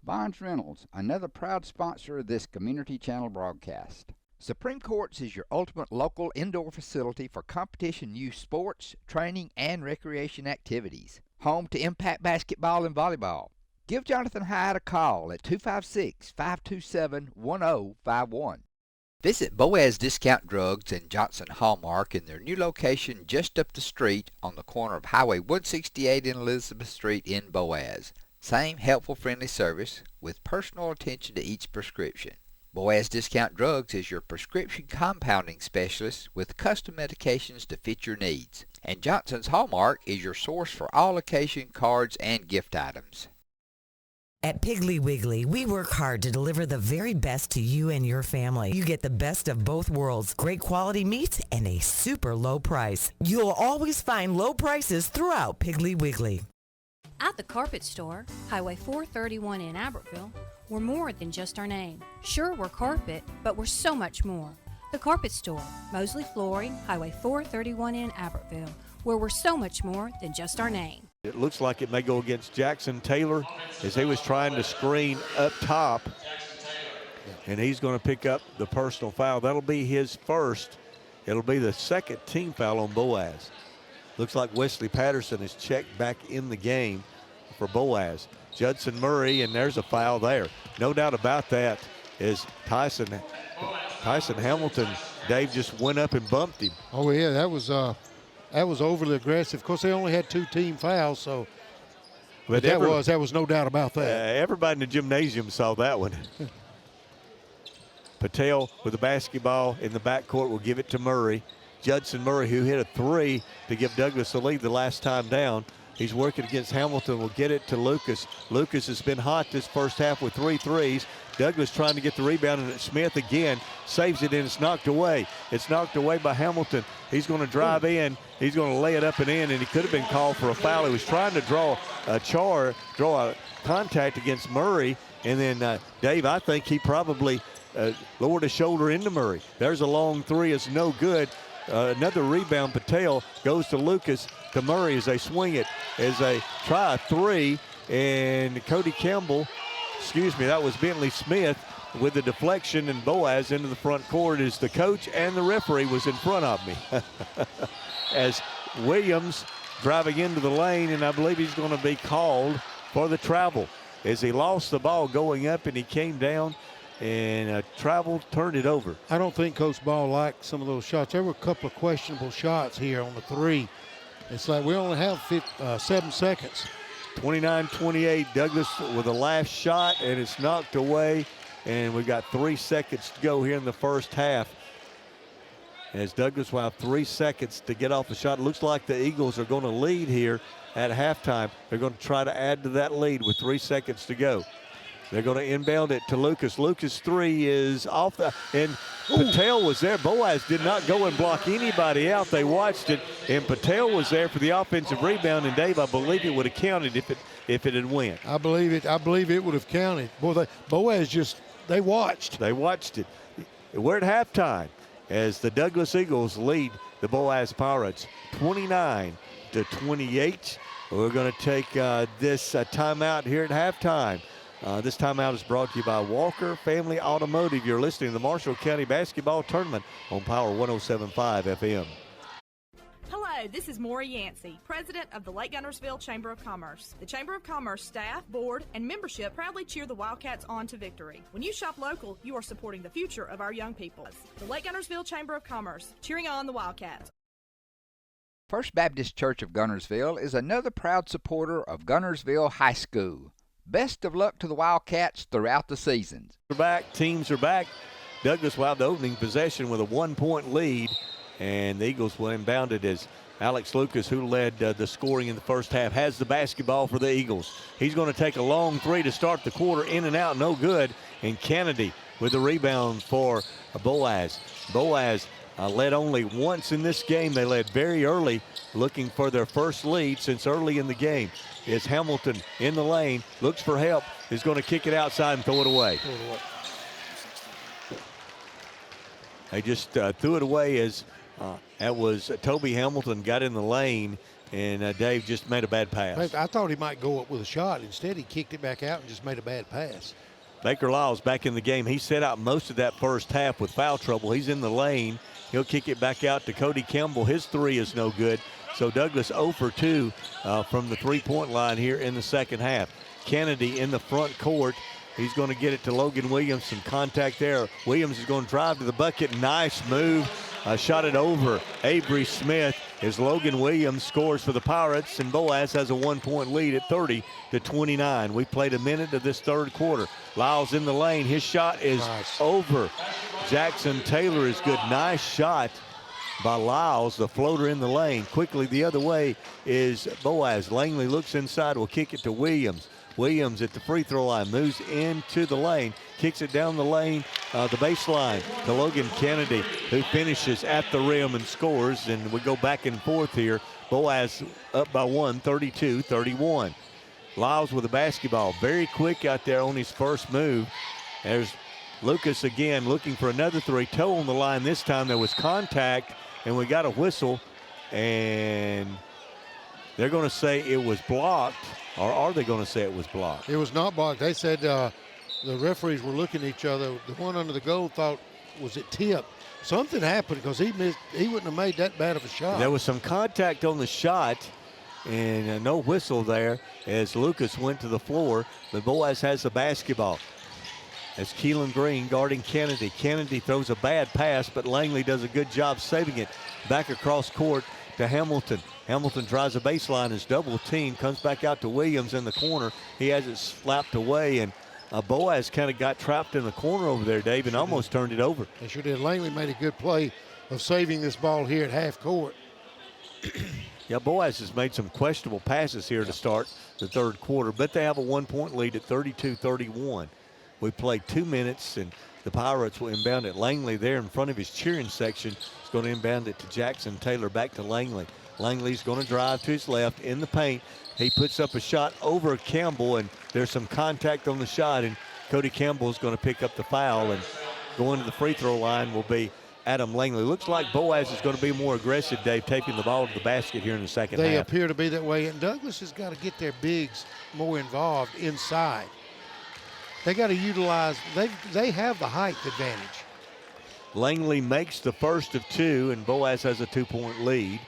Speaker 8: Bonds Rentals, another proud sponsor of this Community Channel broadcast. Supreme Courts is your ultimate local indoor facility for competition youth sports, training, and recreation activities. Home to Impact Basketball and Volleyball. Give Jonathan Hyde a call at 256-527-1051. Visit Boaz Discount Drugs and Johnson Hallmark in their new location just up the street on the corner of Highway 168 and Elizabeth Street in Boaz. Same helpful, friendly service with personal attention to each prescription. Boaz Discount Drugs is your prescription compounding specialist with custom medications to fit your needs. And Johnson's Hallmark is your source for all occasion cards and gift items.
Speaker 13: At Piggly Wiggly, we work hard to deliver the very best to you and your family. You get the best of both worlds, great quality meats and a super low price. You'll always find low prices throughout Piggly Wiggly.
Speaker 14: At the Carpet Store, Highway 431 in Albertville, we're more than just our name. Sure, we're carpet, but we're so much more. The Carpet Store, Mosley Flooring, Highway 431 in Albertville, where we're so much more than just our name.
Speaker 2: it looks like it may go against Jackson Taylor as he was trying to screen up top. And he's going to pick up the personal foul. That'll be his first. It'll be the second team foul on Boaz. Looks like Wesley Patterson is checked back in the game for Boaz. Judson Murray, and there's a foul there. No doubt about that, is Tyson Hamilton. Dave just went up and bumped him.
Speaker 3: Oh yeah, that was overly aggressive. Of course, they only had 2 team fouls, so But that was no doubt about that.
Speaker 2: Everybody in the gymnasium saw that one. Patel with the basketball in the backcourt will give it to Murray. Judson Murray, who hit a three to give Douglas the lead the last time down. He's working against Hamilton, will get it to Lucas. Lucas has been hot this first half with 3 threes. Douglas trying to get the rebound, and Smith again saves it, and it's knocked away. It's knocked away by Hamilton. He's going to drive in. He's going to lay it up and in, and he could have been called for a foul. He was trying to draw a contact against Murray, and then Dave, I think he probably lowered his shoulder into Murray. There's a long three. It's no good. Another rebound. Patel goes to Lucas, to Murray as they swing it, as they try a three, and Cody Campbell, that was Bentley Smith with the deflection, and Boaz into the front court as the coach and the referee was in front of me. As Williams driving into the lane, and I believe he's going to be called for the travel as he lost the ball going up and he came down and travel, turned it over.
Speaker 3: I don't think Coach Ball liked some of those shots. There were a couple of questionable shots here on the three. It's like we only have 7 seconds.
Speaker 2: 29-28, Douglas with the last shot, and it's knocked away, and we've got 3 seconds to go here in the first half. As Douglas will have 3 seconds to get off the shot. It looks like the Eagles are going to lead here at halftime. They're going to try to add to that lead with 3 seconds to go. They're going to inbound it to Lucas. Lucas' three is off and Patel was there. Boaz did not go and block anybody out. They watched it, and Patel was there for the offensive rebound. And Dave, I believe it would have counted if it had went.
Speaker 3: I believe it would have counted. Boy, Boaz they watched.
Speaker 2: They watched it. We're at halftime as the Douglas Eagles lead the Boaz Pirates 29-28. We're going to take this timeout here at halftime. This timeout is brought to you by Walker Family Automotive. You're listening to the Marshall County Basketball Tournament on Power 107.5 FM.
Speaker 15: Hello, this is Maury Yancey, President of the Lake Guntersville Chamber of Commerce. The Chamber of Commerce staff, board, and membership proudly cheer the Wildcats on to victory. When you shop local, you are supporting the future of our young people. The Lake Guntersville Chamber of Commerce, cheering on the Wildcats.
Speaker 8: First Baptist Church of Guntersville is another proud supporter of Guntersville High School. Best of luck to the Wildcats throughout the season.
Speaker 2: Teams are back. Douglas will have the opening possession with a 1-point lead, and the Eagles will inbound it as Alex Lucas, who led the scoring in the first half, has the basketball for the Eagles. He's going to take a long three to start the quarter, in and out, no good. And Kennedy with the rebound for Boaz. Boaz led only once in this game. They led very early, looking for their first lead since early in the game. Is Hamilton in the lane, looks for help, is going to kick it outside and throw it away. They just threw it away as that was Toby Hamilton got in the lane, and Dave just made a bad pass.
Speaker 3: I thought he might go up with a shot. Instead, he kicked it back out and just made a bad pass.
Speaker 2: Baker Lyles back in the game. He set out most of that first half with foul trouble. He's in the lane. He'll kick it back out to Cody Campbell. His three is no good. So Douglas 0 for 2 from the three-point line here in the second half. Kennedy in the front court. He's going to get it to Logan Williams. Some contact there. Williams is going to drive to the bucket. Nice move. Shot it over Avery Smith as Logan Williams scores for the Pirates, and Boaz has a 1-point lead at 30-29. We played a minute of this third quarter. Lyles in the lane. His shot is over. Jackson Taylor is good. Nice shot by Lyles, the floater in the lane. Quickly the other way is Boaz. Langley looks inside, will kick it to Williams. Williams at the free throw line, moves into the lane, kicks it down the lane, the baseline to Logan Kennedy, who finishes at the rim and scores, and we go back and forth here. Boaz up by 1, 32-31. Lyles with the basketball, very quick out there on his first move. There's Lucas again looking for another three, toe on the line this time. There was contact, and we got a whistle, and they're going to say it was blocked. Or are they going to say it was blocked?
Speaker 3: It was not blocked. They said the referees were looking at each other. The one under the goal thought, was it tip? Something happened because he missed. He wouldn't have made that bad of a shot.
Speaker 2: There was some contact on the shot, and no whistle there as Lucas went to the floor. But Boaz has the basketball. As Keelan Green guarding Kennedy. Kennedy throws a bad pass, but Langley does a good job saving it. Back across court to Hamilton. Hamilton tries a baseline, is double team, comes back out to Williams in the corner. He has it slapped away, and Boaz kind of got trapped in the corner over there, Dave, and almost turned it over.
Speaker 3: They sure did. Langley made a good play of saving this ball here at half court.
Speaker 2: Yeah, Boaz has made some questionable passes here to start the third quarter, but they have a 1-point lead at 32-31. We played 2 minutes, and the Pirates will inbound it. Langley there in front of his cheering section is going to inbound it to Jackson Taylor, back to Langley. Langley's going to drive to his left in the paint. He puts up a shot over Campbell, and there's some contact on the shot, and Cody Campbell is going to pick up the foul, and going to the free throw line will be Adam Langley. Looks like Boaz is going to be more aggressive, Dave, taking the ball to the basket here in the second
Speaker 3: They
Speaker 2: half.
Speaker 3: appear to be that way, and Douglas has got to get their bigs more involved inside. They got to utilize, they have the height advantage.
Speaker 2: Langley makes the first of two, and Boaz has a 2-point lead.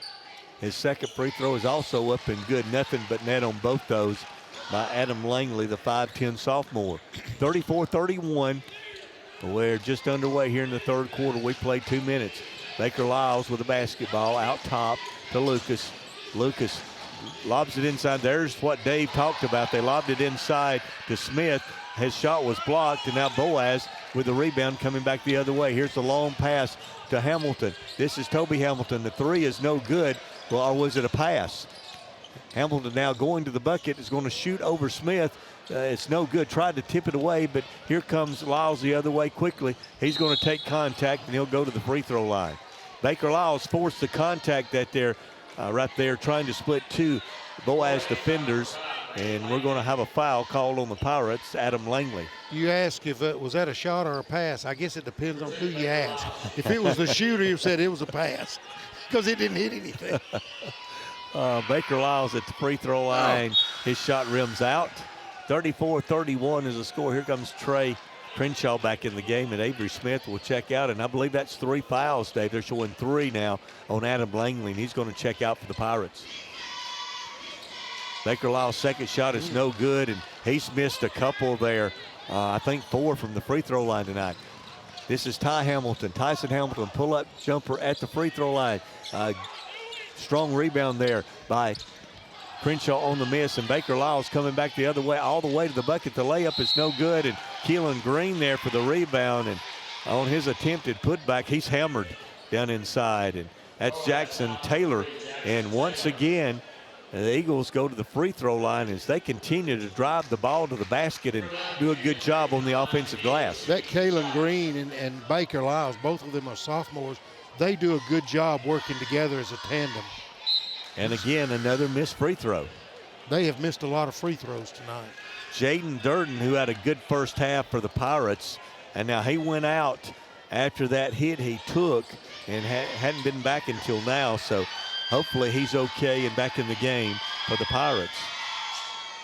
Speaker 2: His second free throw is also up and good. Nothing but net on both those by Adam Langley, the 5'10 sophomore. 34-31. We're just underway here in the third quarter. We played 2 minutes. Baker Lyles with the basketball out top to Lucas. Lucas lobs it inside. There's what Dave talked about. They lobbed it inside to Smith. His shot was blocked, and now Boaz with the rebound coming back the other way. Here's the long pass to Hamilton. This is Toby Hamilton. The three is no good. Well, or was it a pass? Hamilton now going to the bucket, is going to shoot over Smith. It's no good. Tried to tip it away, but here comes Lyles the other way quickly. He's going to take contact, and he'll go to the free throw line. Baker Lyles forced the contact that they're right there trying to split two Boaz defenders, and we're going to have a foul called on the Pirates, Adam Langley.
Speaker 3: You ask if it was that a shot or a pass. I guess it depends on who you ask. If it was the shooter, you said it was a pass because it didn't hit anything.
Speaker 2: Baker Lyles at the free throw line. His shot rims out. 34-31 is the score. Here comes Trey Crenshaw back in the game, and Avery Smith will check out. And I believe that's 3 fouls, Dave. They're showing 3 now on Adam Langley, and he's going to check out for the Pirates. Baker Lyles' second shot is no good, and he's missed a couple there. I think 4 from the free throw line tonight. This is Tyson Hamilton, pull-up jumper at the free throw line. Strong rebound there by Crenshaw on the miss, and Baker Lyles coming back the other way, all the way to the bucket. The layup is no good, and Keelan Green there for the rebound, and on his attempted putback, he's hammered down inside, and that's Jackson Taylor. And once again, the Eagles go to the free throw line as they continue to drive the ball to the basket and do a good job on the offensive glass.
Speaker 3: That Keelan Green and Baker Lyles, both of them are sophomores. They do a good job working together as a tandem.
Speaker 2: And again, another missed free throw.
Speaker 3: They have missed a lot of free throws tonight.
Speaker 2: Jaden Durden, who had a good first half for the Pirates, and now he went out after that hit he took and hadn't been back until now, so hopefully he's okay and back in the game for the Pirates.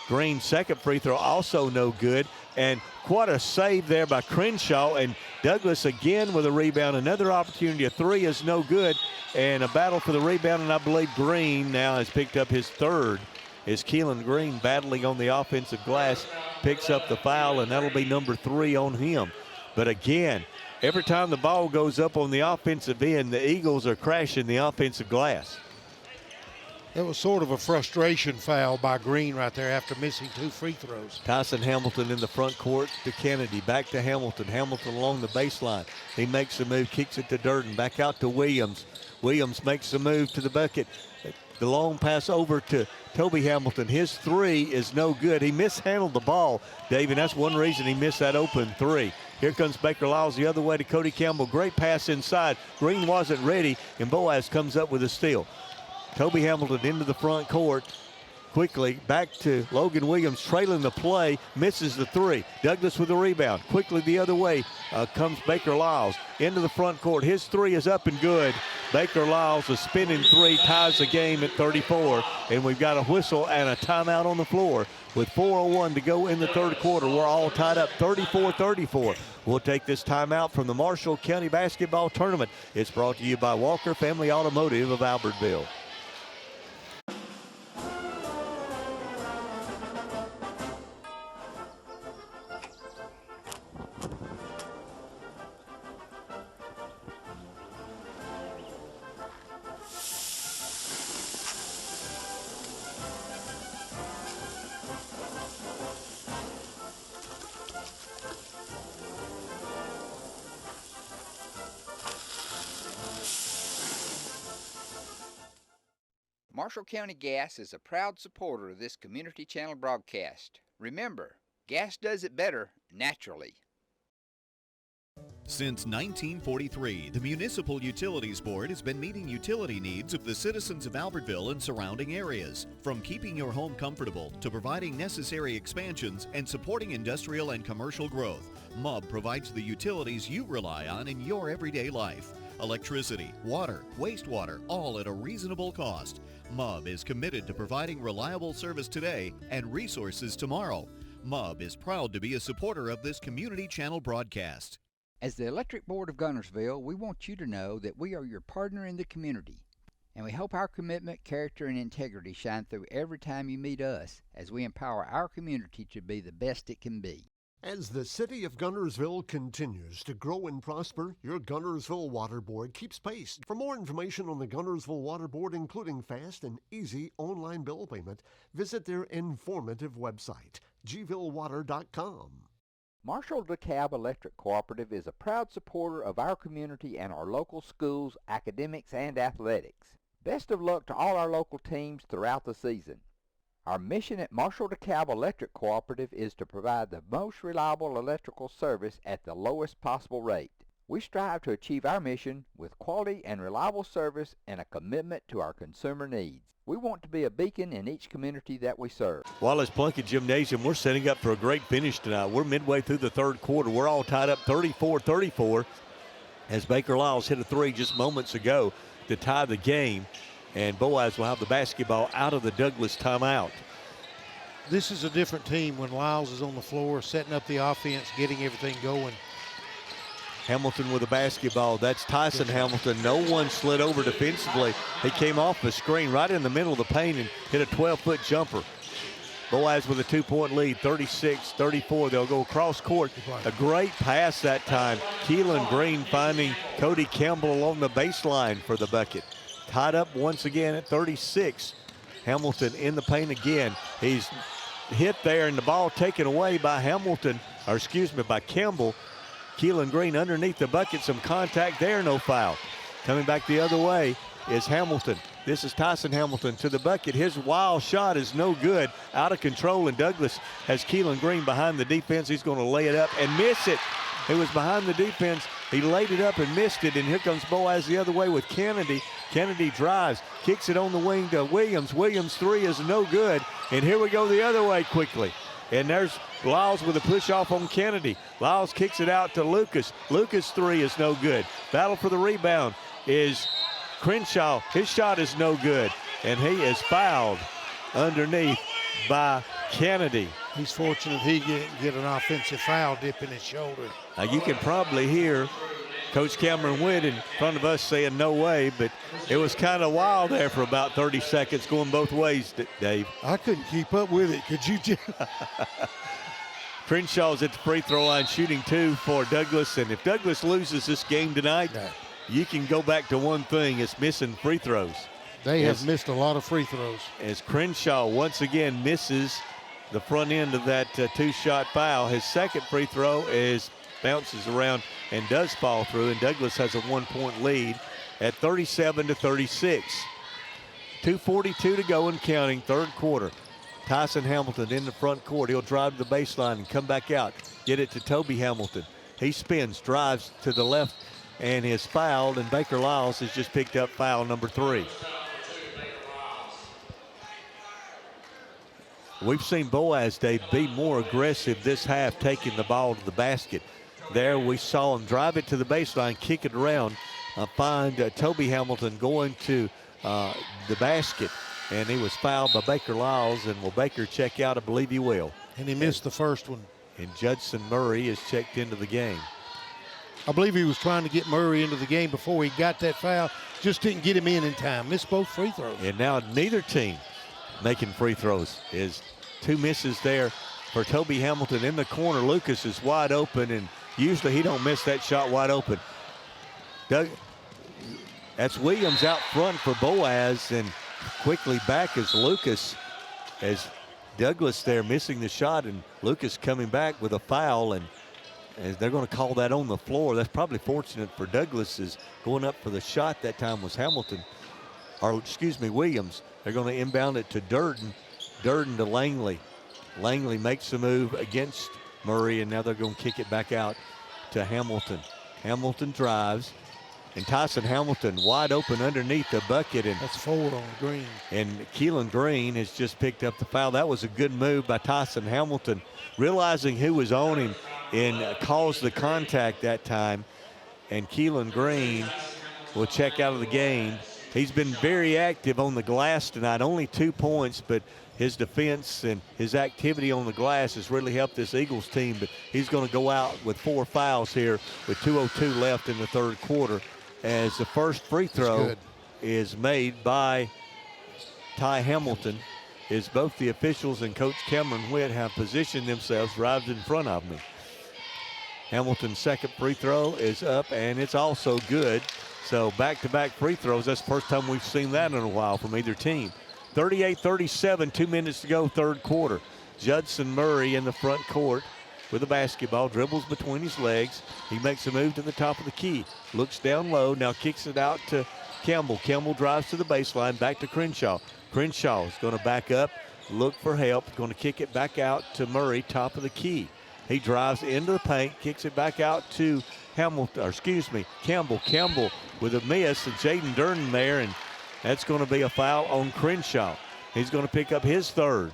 Speaker 2: Green's second free throw also no good, and what a save there by Crenshaw, and Douglas again with a rebound. Another opportunity. A 3 is no good, and a battle for the rebound, and I believe Green now has picked up his third. Is Keelan Green battling on the offensive glass, picks up the foul, and that'll be number 3 on him. But again, every time the ball goes up on the offensive end, the Eagles are crashing the offensive glass.
Speaker 3: That was sort of a frustration foul by Green right there after missing 2 free throws.
Speaker 2: Tyson Hamilton in the front court to Kennedy. Back to Hamilton. Hamilton along the baseline. He makes the move, kicks it to Durden. Back out to Williams. Williams makes the move to the bucket. The long pass over to Toby Hamilton. His 3 is no good. He mishandled the ball, Dave, and that's one reason he missed that open 3. Here comes Baker Lyles the other way to Cody Campbell. Great pass inside. Green wasn't ready, and Boaz comes up with a steal. Toby Hamilton into the front court. Quickly back to Logan Williams, trailing the play, misses the 3. Douglas with the rebound. Quickly the other way comes Baker Lyles into the front court. His 3 is up and good. Baker Lyles, a spinning 3, ties the game at 34. And we've got a whistle and a timeout on the floor. With 4:01 to go in the third quarter, we're all tied up 34-34. We'll take this timeout from the Marshall County Basketball Tournament. It's brought to you by Walker Family Automotive of Albertville.
Speaker 8: Marshall County Gas is a proud supporter of this community channel broadcast. Remember, gas does it better naturally.
Speaker 16: Since 1943, the Municipal Utilities Board has been meeting utility needs of the citizens of Albertville and surrounding areas. From keeping your home comfortable to providing necessary expansions and supporting industrial and commercial growth, MUB provides the utilities you rely on in your everyday life. Electricity, water, wastewater, all at a reasonable cost. MUB is committed to providing reliable service today and resources tomorrow. MUB is proud to be a supporter of this community channel broadcast.
Speaker 8: As the Electric Board of Gunnersville, we want you to know that we are your partner in the community, and we hope our commitment, character, and integrity shine through every time you meet us as we empower our community to be the best it can be.
Speaker 17: As the city of Gunnersville continues to grow and prosper, your Gunnersville Water Board keeps pace. For more information on the Gunnersville Water Board, including fast and easy online bill payment, visit their informative website, gvillewater.com.
Speaker 18: Marshall DeKalb Electric Cooperative is a proud supporter of our community and our local schools, academics, and athletics. Best of luck to all our local teams throughout the season. Our mission at Marshall DeKalb Electric Cooperative is to provide the most reliable electrical service at the lowest possible rate. We strive to achieve our mission with quality and reliable service and a commitment to our consumer needs. We want to be a beacon in each community that we serve.
Speaker 2: Wallace Plunkett Gymnasium, we're setting up for a great finish tonight. We're midway through the third quarter. We're all tied up 34-34 as Baker Lyles hit a three just moments ago to tie the game. And Boaz will have the basketball out of the Douglas timeout.
Speaker 3: This is a different team when Lyles is on the floor, setting up the offense, getting everything going.
Speaker 2: Hamilton with the basketball. That's Tyson Hamilton. No one slid over defensively. He came off the screen right in the middle of the paint and hit a 12-foot jumper. Boaz with a 2-point lead, 36-34. They'll go across court. A great pass that time. Keelan Green finding Cody Campbell along the baseline for the bucket. Tied up once again at 36. Hamilton in the paint again. He's hit there and the ball taken away by by Campbell. Keelan Green underneath the bucket, some contact there, no foul. Coming back the other way is Hamilton. This is Tyson Hamilton to the bucket. His wild shot is no good, out of control, and Douglas has Keelan Green behind the defense. He's going to lay it up and miss it. He was behind the defense. He laid it up and missed it, and here comes Boaz the other way with Kennedy. Kennedy drives, kicks it on the wing to Williams. Williams' three is no good, and here we go the other way quickly. And there's Lyles with a push off on Kennedy. Lyles kicks it out to Lucas. Lucas' three is no good. Battle for the rebound is Crenshaw. His shot is no good, and he is fouled underneath by Kennedy.
Speaker 3: He's fortunate he didn't get an offensive foul dipping his shoulder.
Speaker 2: Now you can probably hear Coach Cameron Witt in front of us saying no way, but it was kind of wild there for about 30 seconds going both ways, Dave.
Speaker 3: I couldn't keep up with it. Could you?
Speaker 2: Crenshaw's at the free throw line shooting two for Douglas, and if Douglas loses this game tonight, you can go back to one thing, it's missing free throws.
Speaker 3: They have missed a lot of free throws.
Speaker 2: As Crenshaw once again misses the front end of that two-shot foul. His second free throw bounces around and does fall through, and Douglas has a 1-point lead at 37-36. 2:42 to go and counting, third quarter. Tyson Hamilton in the front court. He'll drive to the baseline and come back out. Get it to Toby Hamilton. He spins, drives to the left, and is fouled, and Baker Lyles has just picked up foul number 3. We've seen Boaz, Dave, be more aggressive this half, taking the ball to the basket. There we saw him drive it to the baseline, kick it around, find Toby Hamilton going to the basket, and he was fouled by Baker Lyles, and will Baker check out? I believe he will.
Speaker 3: And he missed the first one.
Speaker 2: And Judson Murray is checked into the game.
Speaker 3: I believe he was trying to get Murray into the game before he got that foul, just didn't get him in time. Missed both free throws.
Speaker 2: And now neither team making free throws. Is two misses there for Toby Hamilton in the corner. Lucas is wide open, and usually he don't miss that shot wide open. That's Williams out front for Boaz, and quickly back is Lucas, as Douglas there missing the shot, and Lucas coming back with a foul, and as they're going to call that on the floor. That's probably fortunate for Douglas, is going up for the shot that time was Williams. They're going to inbound it to Durden. Durden to Langley. Langley makes the move against Murray, and now they're going to kick it back out to Hamilton. Hamilton drives, and Tyson Hamilton wide open underneath the bucket. And
Speaker 3: that's 4 on Green.
Speaker 2: And Keelan Green has just picked up the foul. That was a good move by Tyson Hamilton, realizing who was on him and caused the contact that time. And Keelan Green will check out of the game. He's been very active on the glass tonight, only 2 points, but his defense and his activity on the glass has really helped this Eagles team. But he's going to go out with 4 fouls here with 2:02 left in the third quarter, as the first free throw is made by Ty Hamilton, as both the officials and Coach Cameron Witt have positioned themselves right in front of me. Hamilton's second free throw is up, and it's also good. So back-to-back free throws. That's the first time we've seen that in a while from either team. 38-37, 2 minutes to go, third quarter. Judson Murray in the front court with the basketball, dribbles between his legs. He makes a move to the top of the key, looks down low, now kicks it out to Campbell. Campbell drives to the baseline, back to Crenshaw. Crenshaw is going to back up, look for help, going to kick it back out to Murray, top of the key. He drives into the paint, kicks it back out to Campbell. Campbell with a miss, and Jaden Durden there, and that's going to be a foul on Crenshaw. He's going to pick up his third.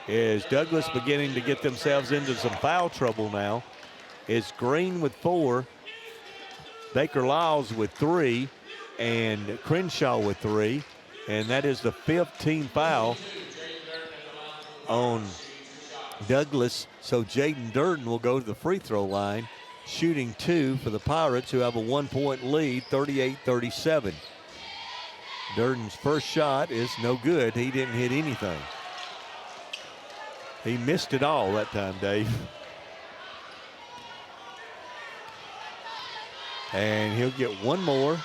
Speaker 2: Is Douglas beginning to get themselves into some foul trouble now? It's Green with 4, Baker Lyles with 3, and Crenshaw with 3, and that is the 5th team foul on Douglas. So Jaden Durden will go to the free throw line, shooting 2 for the Pirates, who have a 1-point lead, 38-37. Durden's first shot is no good. He didn't hit anything. He missed it all that time, Dave. And he'll get one more.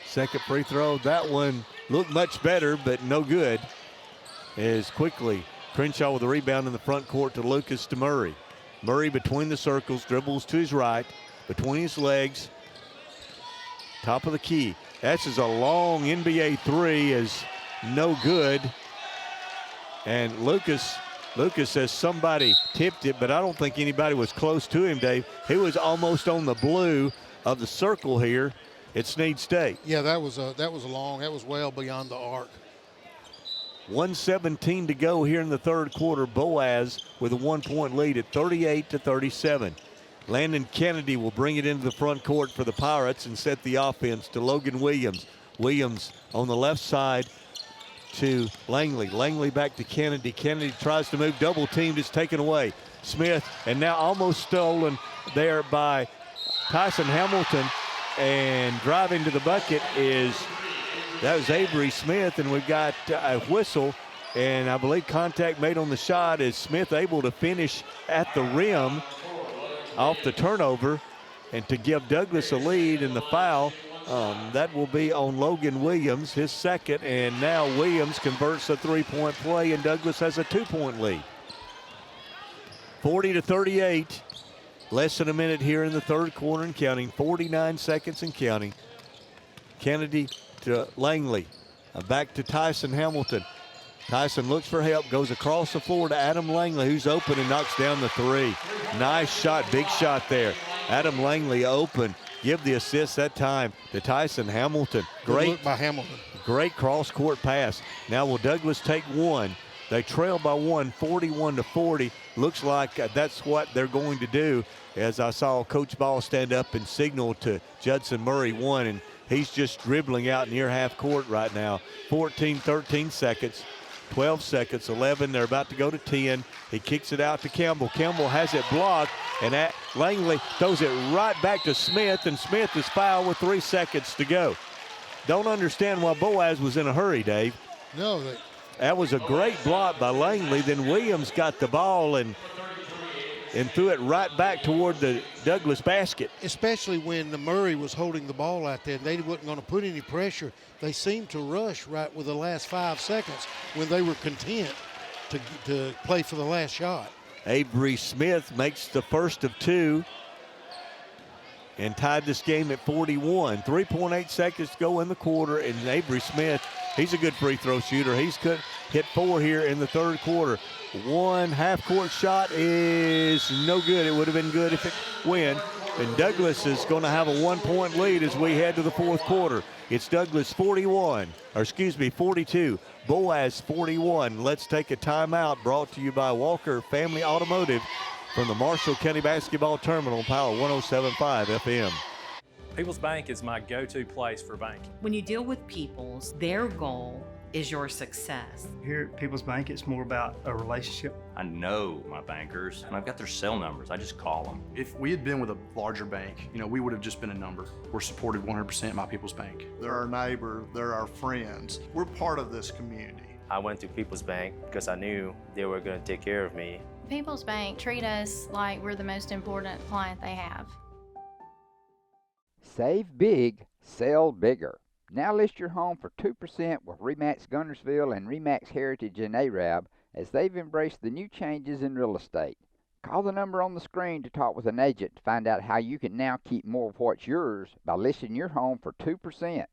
Speaker 2: Second free throw. That one looked much better, but no good. As quickly, Crenshaw with a rebound in the front court to Lucas to Murray. Murray between the circles, dribbles to his right, between his legs, top of the key. That's just a long NBA 3, is no good. And Lucas says somebody tipped it, but I don't think anybody was close to him, Dave. He was almost on the blue of the circle here at Snead State.
Speaker 3: Yeah, that was well beyond the arc.
Speaker 2: 1:17 to go here in the third quarter. Boaz with a 1-point lead at 38-37. Landon Kennedy will bring it into the front court for the Pirates and set the offense to Logan Williams. Williams on the left side to Langley. Langley back to Kennedy. Kennedy tries to move, double teamed, it's taken away. Smith, and now almost stolen there by Tyson Hamilton, and driving to the bucket that was Avery Smith, and we've got a whistle, and I believe contact made on the shot. Is Smith able to finish at the rim off the turnover, and to give Douglas a lead in the foul. That will be on Logan Williams, his second, and now Williams converts a 3-point play, and Douglas has a 2-point lead. 40-38, less than a minute here in the third quarter and counting, 49 seconds and counting. Kennedy to Langley, back to Tyson Hamilton. Tyson looks for help, goes across the floor to Adam Langley, who's open and knocks down the 3. Nice shot, big shot there. Adam Langley open. Give the assist that time to Tyson Hamilton.
Speaker 3: Great look by Hamilton.
Speaker 2: Great cross-court pass. Now will Douglas take one? They trail by 1, 41-40. Looks like that's what they're going to do, as I saw Coach Ball stand up and signal to Judson Murray 1, and he's just dribbling out near half court right now. 13 seconds. 12 seconds, 11, they're about to go to 10. He kicks it out to Campbell. Campbell has it blocked, and Langley throws it right back to Smith, and Smith is fouled with 3 seconds to go. Don't understand why Boaz was in a hurry, Dave.
Speaker 3: No.
Speaker 2: That was a great block by Langley. Then Williams got the ball and threw it right back toward the Douglas basket.
Speaker 3: Especially when Murray was holding the ball out there, and they wasn't going to put any pressure. They seemed to rush right with the last 5 seconds when they were content to play for the last shot.
Speaker 2: Avery Smith makes the first of 2 and tied this game at 41. 3.8 seconds to go in the quarter, and Avery Smith He's a good free throw shooter. He's hit 4 here in the third quarter. One half-court shot is no good. It would have been good if it went. And Douglas is going to have a 1-point lead as we head to the fourth quarter. It's Douglas 42. Boaz 41. Let's take a timeout, brought to you by Walker Family Automotive from the Marshall County Basketball Terminal, Power 107.5 FM.
Speaker 19: People's Bank is my go-to place for banking.
Speaker 20: When you deal with People's, their goal is your success.
Speaker 21: Here at People's Bank, it's more about a relationship.
Speaker 22: I know my bankers, and I've got their cell numbers. I just call them.
Speaker 23: If we had been with a larger bank, we would have just been a number. We're supported 100% by People's Bank.
Speaker 24: They're our neighbor, they're our friends. We're part of this community.
Speaker 25: I went to People's Bank because I knew they were going to take care of me.
Speaker 26: People's Bank treat us like we're the most important client they have.
Speaker 8: Save big, sell bigger. Now list your home for 2% with RE/MAX Guntersville and RE/MAX Heritage in Arab as they've embraced the new changes in real estate. Call the number on the screen to talk with an agent to find out how you can now keep more of what's yours by listing your home for 2%.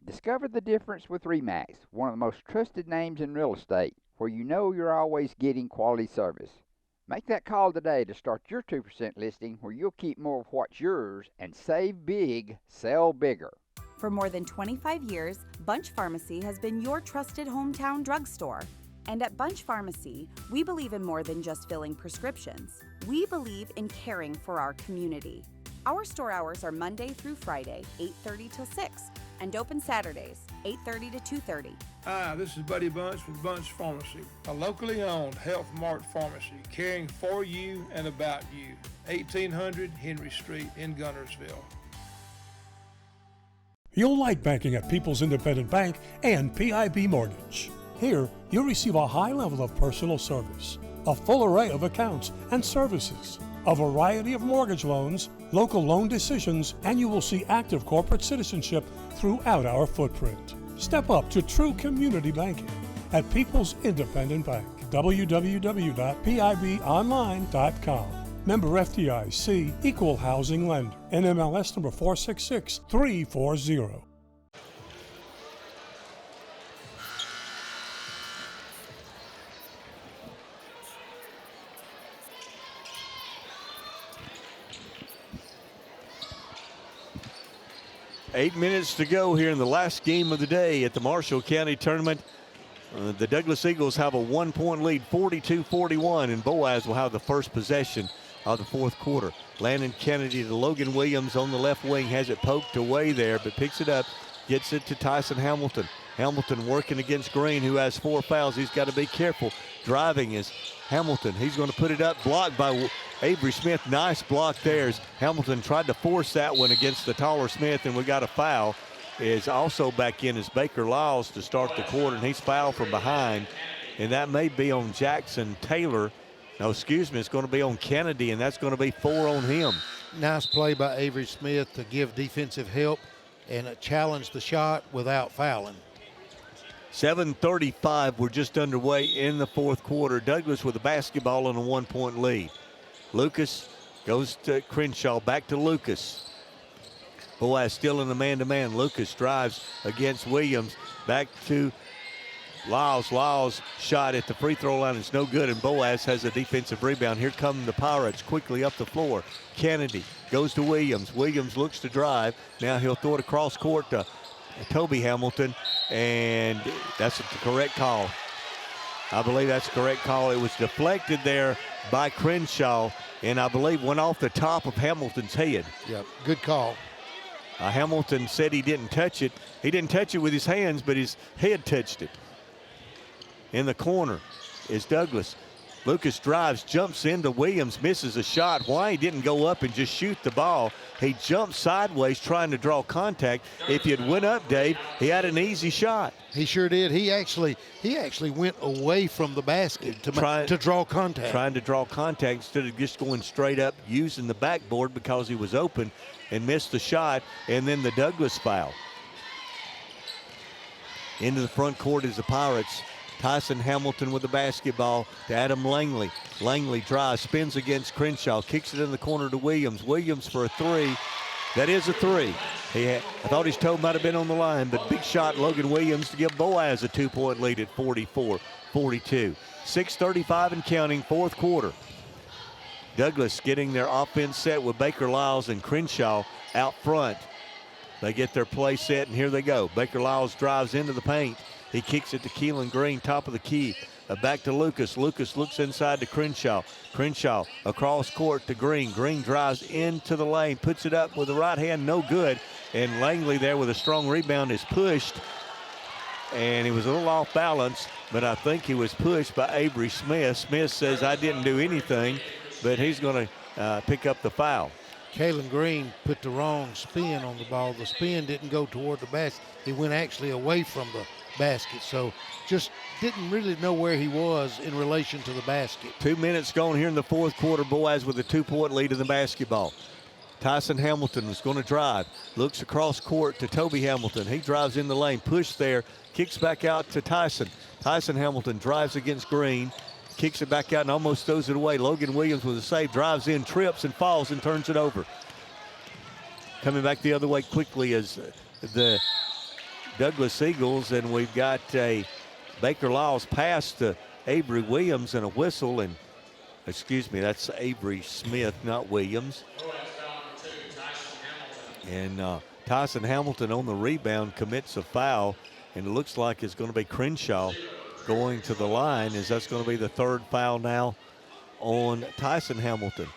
Speaker 8: Discover the difference with RE/MAX, one of the most trusted names in real estate, where you know you're always getting quality service. Make that call today to start your 2% listing where you'll keep more of what's yours and save big, sell bigger.
Speaker 27: For more than 25 years, Bunch Pharmacy has been your trusted hometown drugstore. And at Bunch Pharmacy, we believe in more than just filling prescriptions. We believe in caring for our community. Our store hours are Monday through Friday, 8:30 till 6, and open Saturdays, 8:30 to 2:30.
Speaker 28: Hi, this is Buddy Bunch with Bunch Pharmacy, a locally owned Health Mart pharmacy caring for you and about you. 1800 Henry Street in Guntersville.
Speaker 29: You'll like banking at People's Independent Bank and PIB Mortgage. Here, you'll receive a high level of personal service, a full array of accounts and services, a variety of mortgage loans, local loan decisions, and you will see active corporate citizenship throughout our footprint. Step up to true community banking at People's Independent Bank. www.pibonline.com. Member FDIC, Equal Housing Lender. NMLS number 466340.
Speaker 2: Eight minutes to go here in the last game of the day at the Marshall County Tournament. The Douglas Eagles have a 1-point lead, 42-41, and Boaz will have the first possession of the fourth quarter. Landon Kennedy to Logan Williams on the left wing, has it poked away there, but picks it up, gets it to Tyson Hamilton. Hamilton working against Green, who has 4 fouls. He's got to be careful. Driving is Hamilton. He's going to put it up, blocked by Avery Smith. Nice block there. Hamilton tried to force that one against the taller Smith, and we got a foul. Is also back in is Baker Lyles to start the quarter, and he's fouled from behind, and that may be on Jackson Taylor. No, excuse me, it's going to be on Kennedy, and that's going to be 4 on him.
Speaker 3: Nice play by Avery Smith to give defensive help and challenge the shot without fouling.
Speaker 2: 7:35, we're just underway in the fourth quarter. Douglas with the basketball and a 1-point lead. Lucas goes to Crenshaw, back to Lucas. Boaz still in the man-to-man. Lucas drives against Williams, back to Lyles. Lyles shot at the free throw line is no good, and Boaz has a defensive rebound. Here come the Pirates quickly up the floor. Kennedy goes to Williams. Williams looks to drive. Now he'll throw it across court to Toby Hamilton, and that's the correct call. I believe that's the correct call. It was deflected there by Crenshaw, and I believe went off the top of Hamilton's head.
Speaker 3: Yep, good call.
Speaker 2: Hamilton said he didn't touch it. He didn't touch it with his hands, but his head touched it. In the corner is Douglas. Lucas drives, jumps into Williams, misses a shot. Why he didn't go up and just shoot the ball? He jumped sideways trying to draw contact. If he had went up, Dave, he had an easy shot.
Speaker 3: He sure did. He actually went away from the basket to draw contact.
Speaker 2: Trying to draw contact instead of just going straight up, using the backboard because he was open, and missed the shot, and then the Douglas foul. Into the front court is the Pirates. Tyson Hamilton with the basketball to Adam Langley. Langley drives, spins against Crenshaw, kicks it in the corner to Williams. Williams for a 3. That is a 3. I thought his toe might have been on the line, but big shot Logan Williams to give Boaz a 2-point lead at 44-42. 6:35 and counting, fourth quarter. Douglas getting their offense set with Baker Lyles and Crenshaw out front. They get their play set, and here they go. Baker Lyles drives into the paint. He kicks it to Keelan Green, top of the key. Back to Lucas. Lucas looks inside to Crenshaw. Crenshaw across court to Green. Green drives into the lane, puts it up with the right hand, no good. And Langley there with a strong rebound is pushed. And he was a little off balance, but I think he was pushed by Avery Smith. Smith says, I didn't do anything, but he's going to pick up the foul.
Speaker 3: Keelan Green put the wrong spin on the ball. The spin didn't go toward the basket. He went actually away from the basket. So just didn't really know where he was in relation to the basket.
Speaker 2: 2 minutes gone here in the fourth quarter. Boaz with a 2-point lead in the basketball. Tyson Hamilton is going to drive. Looks across court to Toby Hamilton. He drives in the lane, push there, kicks back out to Tyson. Tyson Hamilton drives against Green. Kicks it back out and almost throws it away. Logan Williams with a save, drives in, trips and falls and turns it over. Coming back the other way quickly is the Douglas Eagles, and we've got a Baker Lyles pass to Avery Williams and a whistle, and excuse me, that's Avery Smith, not Williams. And Tyson Hamilton on the rebound commits a foul, and it looks like it's going to be Crenshaw going to the line, as that's going to be the third foul now on Tyson Hamilton.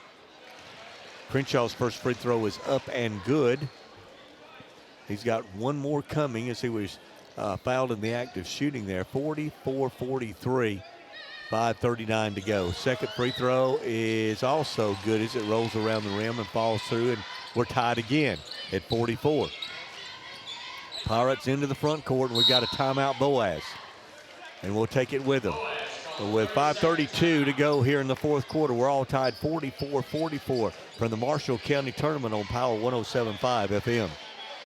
Speaker 2: Crenshaw's first free throw is up and good. He's got one more coming as he was fouled in the act of shooting there. 44-43, 5:39 to go. Second free throw is also good as it rolls around the rim and falls through, and we're tied again at 44. Pirates into the front court, and we've got a timeout, Boaz. And we'll take it with them. With 5:32 to go here in the fourth quarter, we're all tied 44-44 from the Marshall County Tournament on Power 107.5 FM.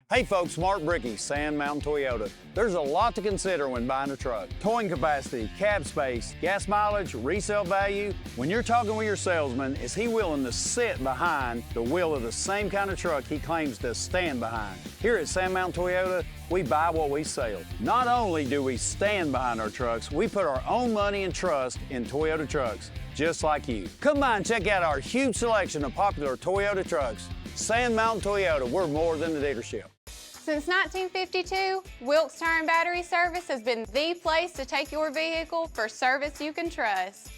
Speaker 1: Hey folks, Mark Brickey, Sand Mountain Toyota. There's a lot to consider when buying a truck. Towing capacity, cab space, gas mileage, resale value. When you're talking with your salesman, is he willing to sit behind the wheel of the same kind of truck he claims to stand behind? Here at Sand Mountain Toyota, we buy what we sell. Not only do we stand behind our trucks, we put our own money and trust in Toyota trucks, just like you. Come by and check out our huge selection of popular Toyota trucks. Sand Mountain Toyota, we're more than a dealership.
Speaker 4: Since 1952, Wilkes Tire and Battery Service has been the place to take your vehicle for service you can trust.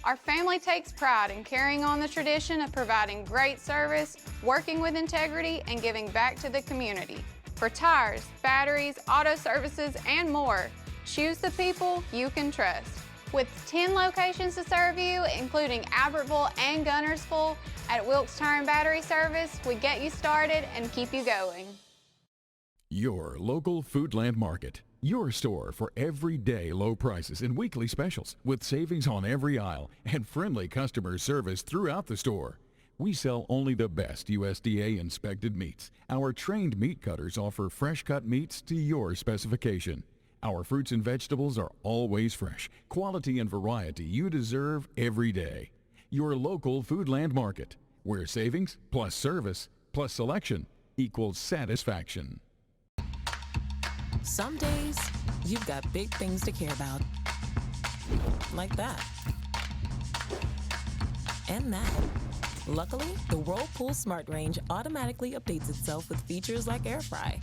Speaker 4: Our family takes pride in carrying on the tradition of providing great service, working with integrity, and giving back to the community. For tires, batteries, auto services, and more, choose the people you can trust. With 10 locations to serve you, including Albertville and Gunnersville, at Wilkes Tire and Battery Service, we get you started and keep you going.
Speaker 5: Your local Foodland Market. Your store for everyday low prices and weekly specials with savings on every aisle and friendly customer service throughout the store. We sell only the best USDA inspected meats. Our trained meat cutters offer fresh cut meats to your specification. Our fruits and vegetables are always fresh, quality and variety you deserve every day. Your local Foodland Market, where savings plus service plus selection equals satisfaction.
Speaker 6: Some days, you've got big things to care about. Like that. And that. Luckily, the Whirlpool Smart Range automatically updates itself with features like Air Fry.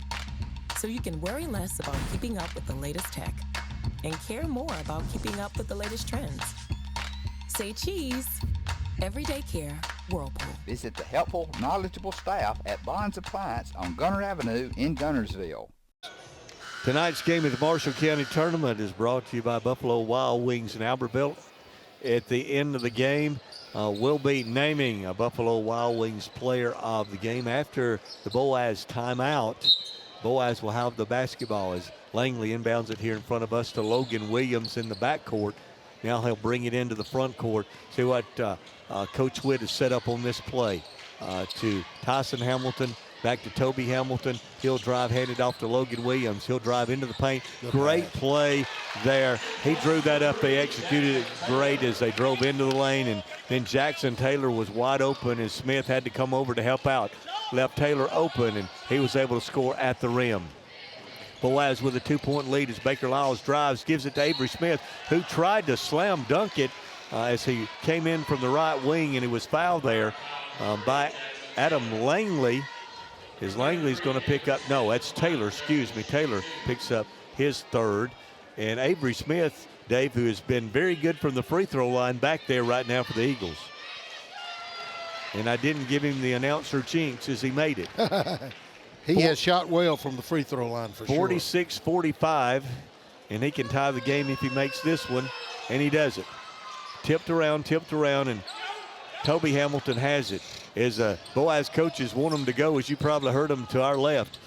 Speaker 6: So you can worry less about keeping up with the latest tech and care more about keeping up with the latest trends. Say cheese. Everyday care, Whirlpool.
Speaker 8: Visit the helpful, knowledgeable staff at Bond's Appliance on Gunner Avenue in Gunnersville.
Speaker 2: Tonight's game of the Marshall County Tournament is brought to you by Buffalo Wild Wings in Albertville. At the end of the game, we'll be naming a Buffalo Wild Wings player of the game. After the Boaz timeout, Boaz will have the basketball as Langley inbounds it here in front of us to Logan Williams in the backcourt. Now he'll bring it into the front court. See what Coach Witt has set up on this play. To Tyson Hamilton, back to Toby Hamilton. He'll drive, hand it off to Logan Williams. He'll drive into the paint. Great play there. He drew that up. They executed it great as they drove into the lane. And then Jackson Taylor was wide open as Smith had to come over to help out. left Taylor open, and he was able to score at the rim. Boaz with a 2-point lead as Baker Lyles drives, gives it to Avery Smith, who tried to slam dunk it as he came in from the right wing, and he was fouled there by Adam Langley. Is Langley's going to pick up? No, that's Taylor, excuse me. Taylor picks up his third. And Avery Smith, Dave, who has been very good from the free throw line, back there right now for the Eagles. And I didn't give him the announcer jinx as he made it.
Speaker 3: He has shot well from the free throw line for
Speaker 2: 46-45, and he can tie the game if he makes this one, and he does it. Tipped around, and Toby Hamilton has it. As Boaz coaches want him to go, as you probably heard him to our left.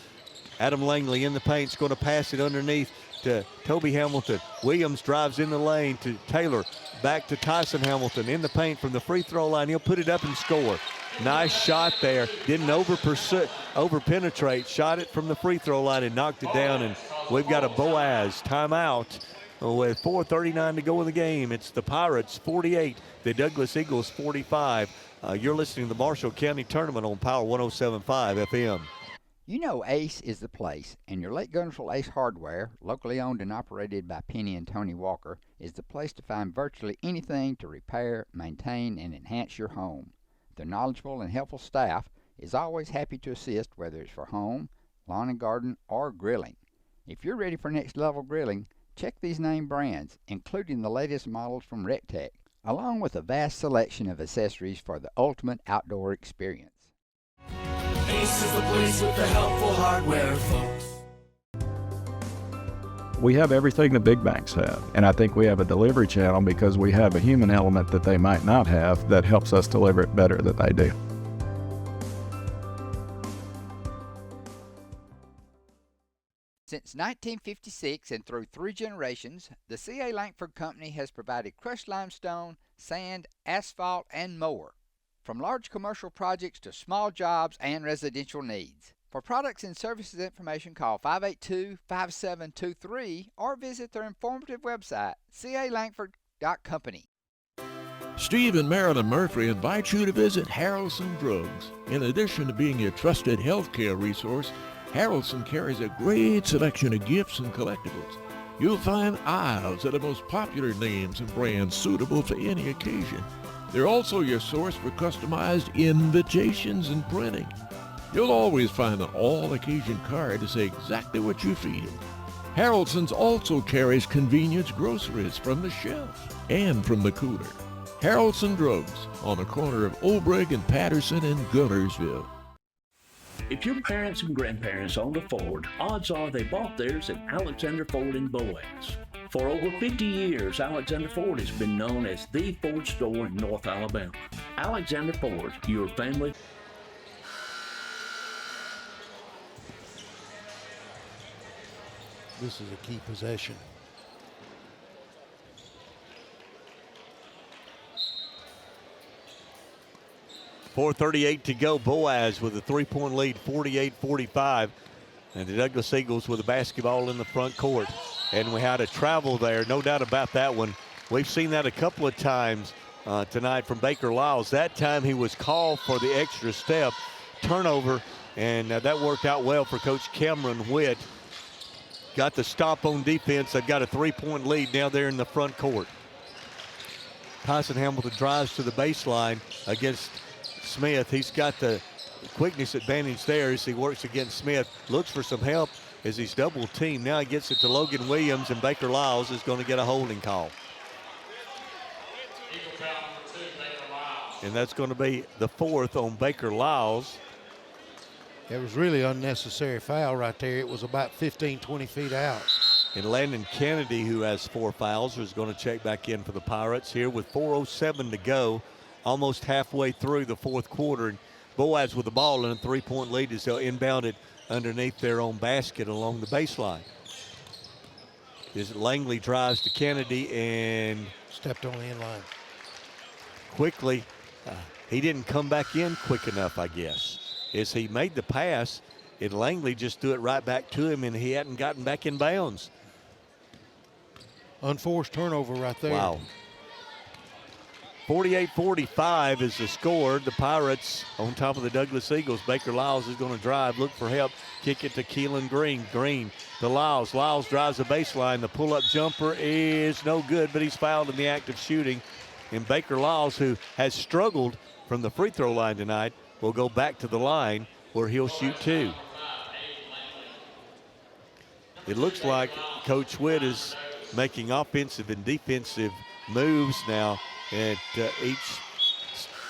Speaker 2: Adam Langley in the paint is going to pass it underneath to Toby Hamilton. Williams drives in the lane to Taylor. Back to Tyson Hamilton in the paint from the free throw line. He'll put it up and score. Nice shot there. Didn't over-penetrate. Shot it from the free throw line and knocked it down. And we've got a Boaz timeout with 4:39 to go in the game. It's the Pirates 48, the Douglas Eagles 45. You're listening to the Marshall County Tournament on Power 107.5 FM.
Speaker 8: You know Ace is the place, and your Lake Gunnersville Ace Hardware, locally owned and operated by Penny and Tony Walker, is the place to find virtually anything to repair, maintain, and enhance your home. Their knowledgeable and helpful staff is always happy to assist, whether it's for home, lawn and garden, or grilling. If you're ready for next level grilling, check these name brands, including the latest models from RecTech, along with a vast selection of accessories for the ultimate outdoor experience.
Speaker 7: Ace is the place with the helpful hardware, folks.
Speaker 9: We have everything the big banks have, and I think we have a delivery channel because we have a human element that they might not have that helps us deliver it better than they do.
Speaker 8: Since 1956 and through 3 generations, the C.A. Langford Company has provided crushed limestone, sand, asphalt, and more. From large commercial projects to small jobs and residential needs. For products and services information, call 582-5723 or visit their informative website, calangford.company.
Speaker 10: Steve and Marilyn Murphy invite you to visit Harrelson Drugs. In addition to being your trusted healthcare resource, Harrelson carries a great selection of gifts and collectibles. You'll find aisles of the most popular names and brands suitable for any occasion. They're also your source for customized invitations and printing. You'll always find an all-occasion card to say exactly what you feel. Harrelson's also carries convenience groceries from the shelf and from the cooler. Harrelson Drugs on the corner of Olbrich and Patterson in Gunnersville.
Speaker 11: If your parents and grandparents owned a Ford, odds are they bought theirs at Alexander Ford in Boaz. For over 50 years, Alexander Ford has been known as the Ford store in North Alabama. Alexander Ford, your family.
Speaker 3: This is a key possession.
Speaker 2: .438 to go. Boaz with a 3-point lead, 48-45. And the Douglas Eagles with the basketball in the front court. And we had a travel there, no doubt about that one. We've seen that a couple of times tonight from Baker Lyles. That time he was called for the extra step, turnover, and that worked out well for Coach Cameron Witt. Got the stop on defense. They've got a 3-point lead now there in the front court. Tyson Hamilton drives to the baseline against Smith. He's got the quickness advantage there as he works against Smith. Looks for some help as he's double teamed. Now he gets it to Logan Williams, and Baker Lyles is going to get a holding call. And that's going to be the 4th on Baker Lyles.
Speaker 3: It was really unnecessary foul right there. It was about 15, 20 feet out.
Speaker 2: And Landon Kennedy, who has 4 fouls, is going to check back in for the Pirates here with 4:07 to go, almost halfway through the 4th quarter. And Boaz with the ball in a 3-point lead as they'll inbound it underneath their own basket along the baseline. As Langley drives to Kennedy and
Speaker 3: stepped on the inline.
Speaker 2: Quickly, he didn't come back in quick enough, I guess. As he made the pass, and Langley just threw it right back to him, and he hadn't gotten back in bounds.
Speaker 3: Unforced turnover right there.
Speaker 2: Wow. 48-45 is the score. The Pirates on top of the Douglas Eagles. Baker Lyles is going to drive, look for help, kick it to Keelan Green. Green to Lyles. Lyles drives the baseline. The pull-up jumper is no good, but he's fouled in the act of shooting. And Baker Lyles, who has struggled from the free throw line tonight, will go back to the line where he'll shoot two. It looks like Coach Witt is making offensive and defensive moves now at each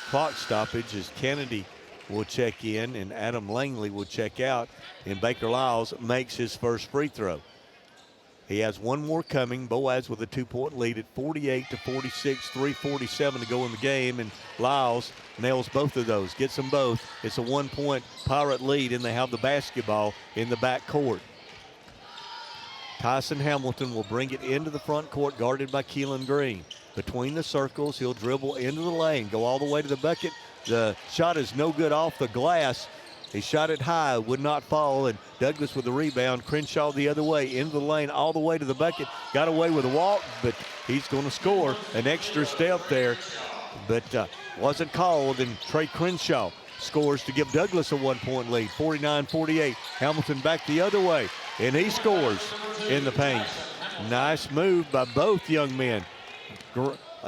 Speaker 2: clock stoppage as Kennedy will check in and Adam Langley will check out, and Baker Lyles makes his first free throw. He has one more coming. Boaz with a 2-point lead at 48-46, 3:47 to go in the game, and Lyles nails both of those, gets them both. It's a 1-point Pirate lead, and they have the basketball in the back court. Tyson Hamilton will bring it into the front court, guarded by Keelan Green. Between the circles, he'll dribble into the lane, go all the way to the bucket. The shot is no good off the glass. He shot it high, would not fall, and Douglas with the rebound. Crenshaw the other way, into the lane, all the way to the bucket. Got away with a walk, but he's going to score. An extra step there, but wasn't called, and Trey Crenshaw scores to give Douglas a 1-point lead, 49-48. Hamilton back the other way, and he scores in the paint. Nice move by both young men.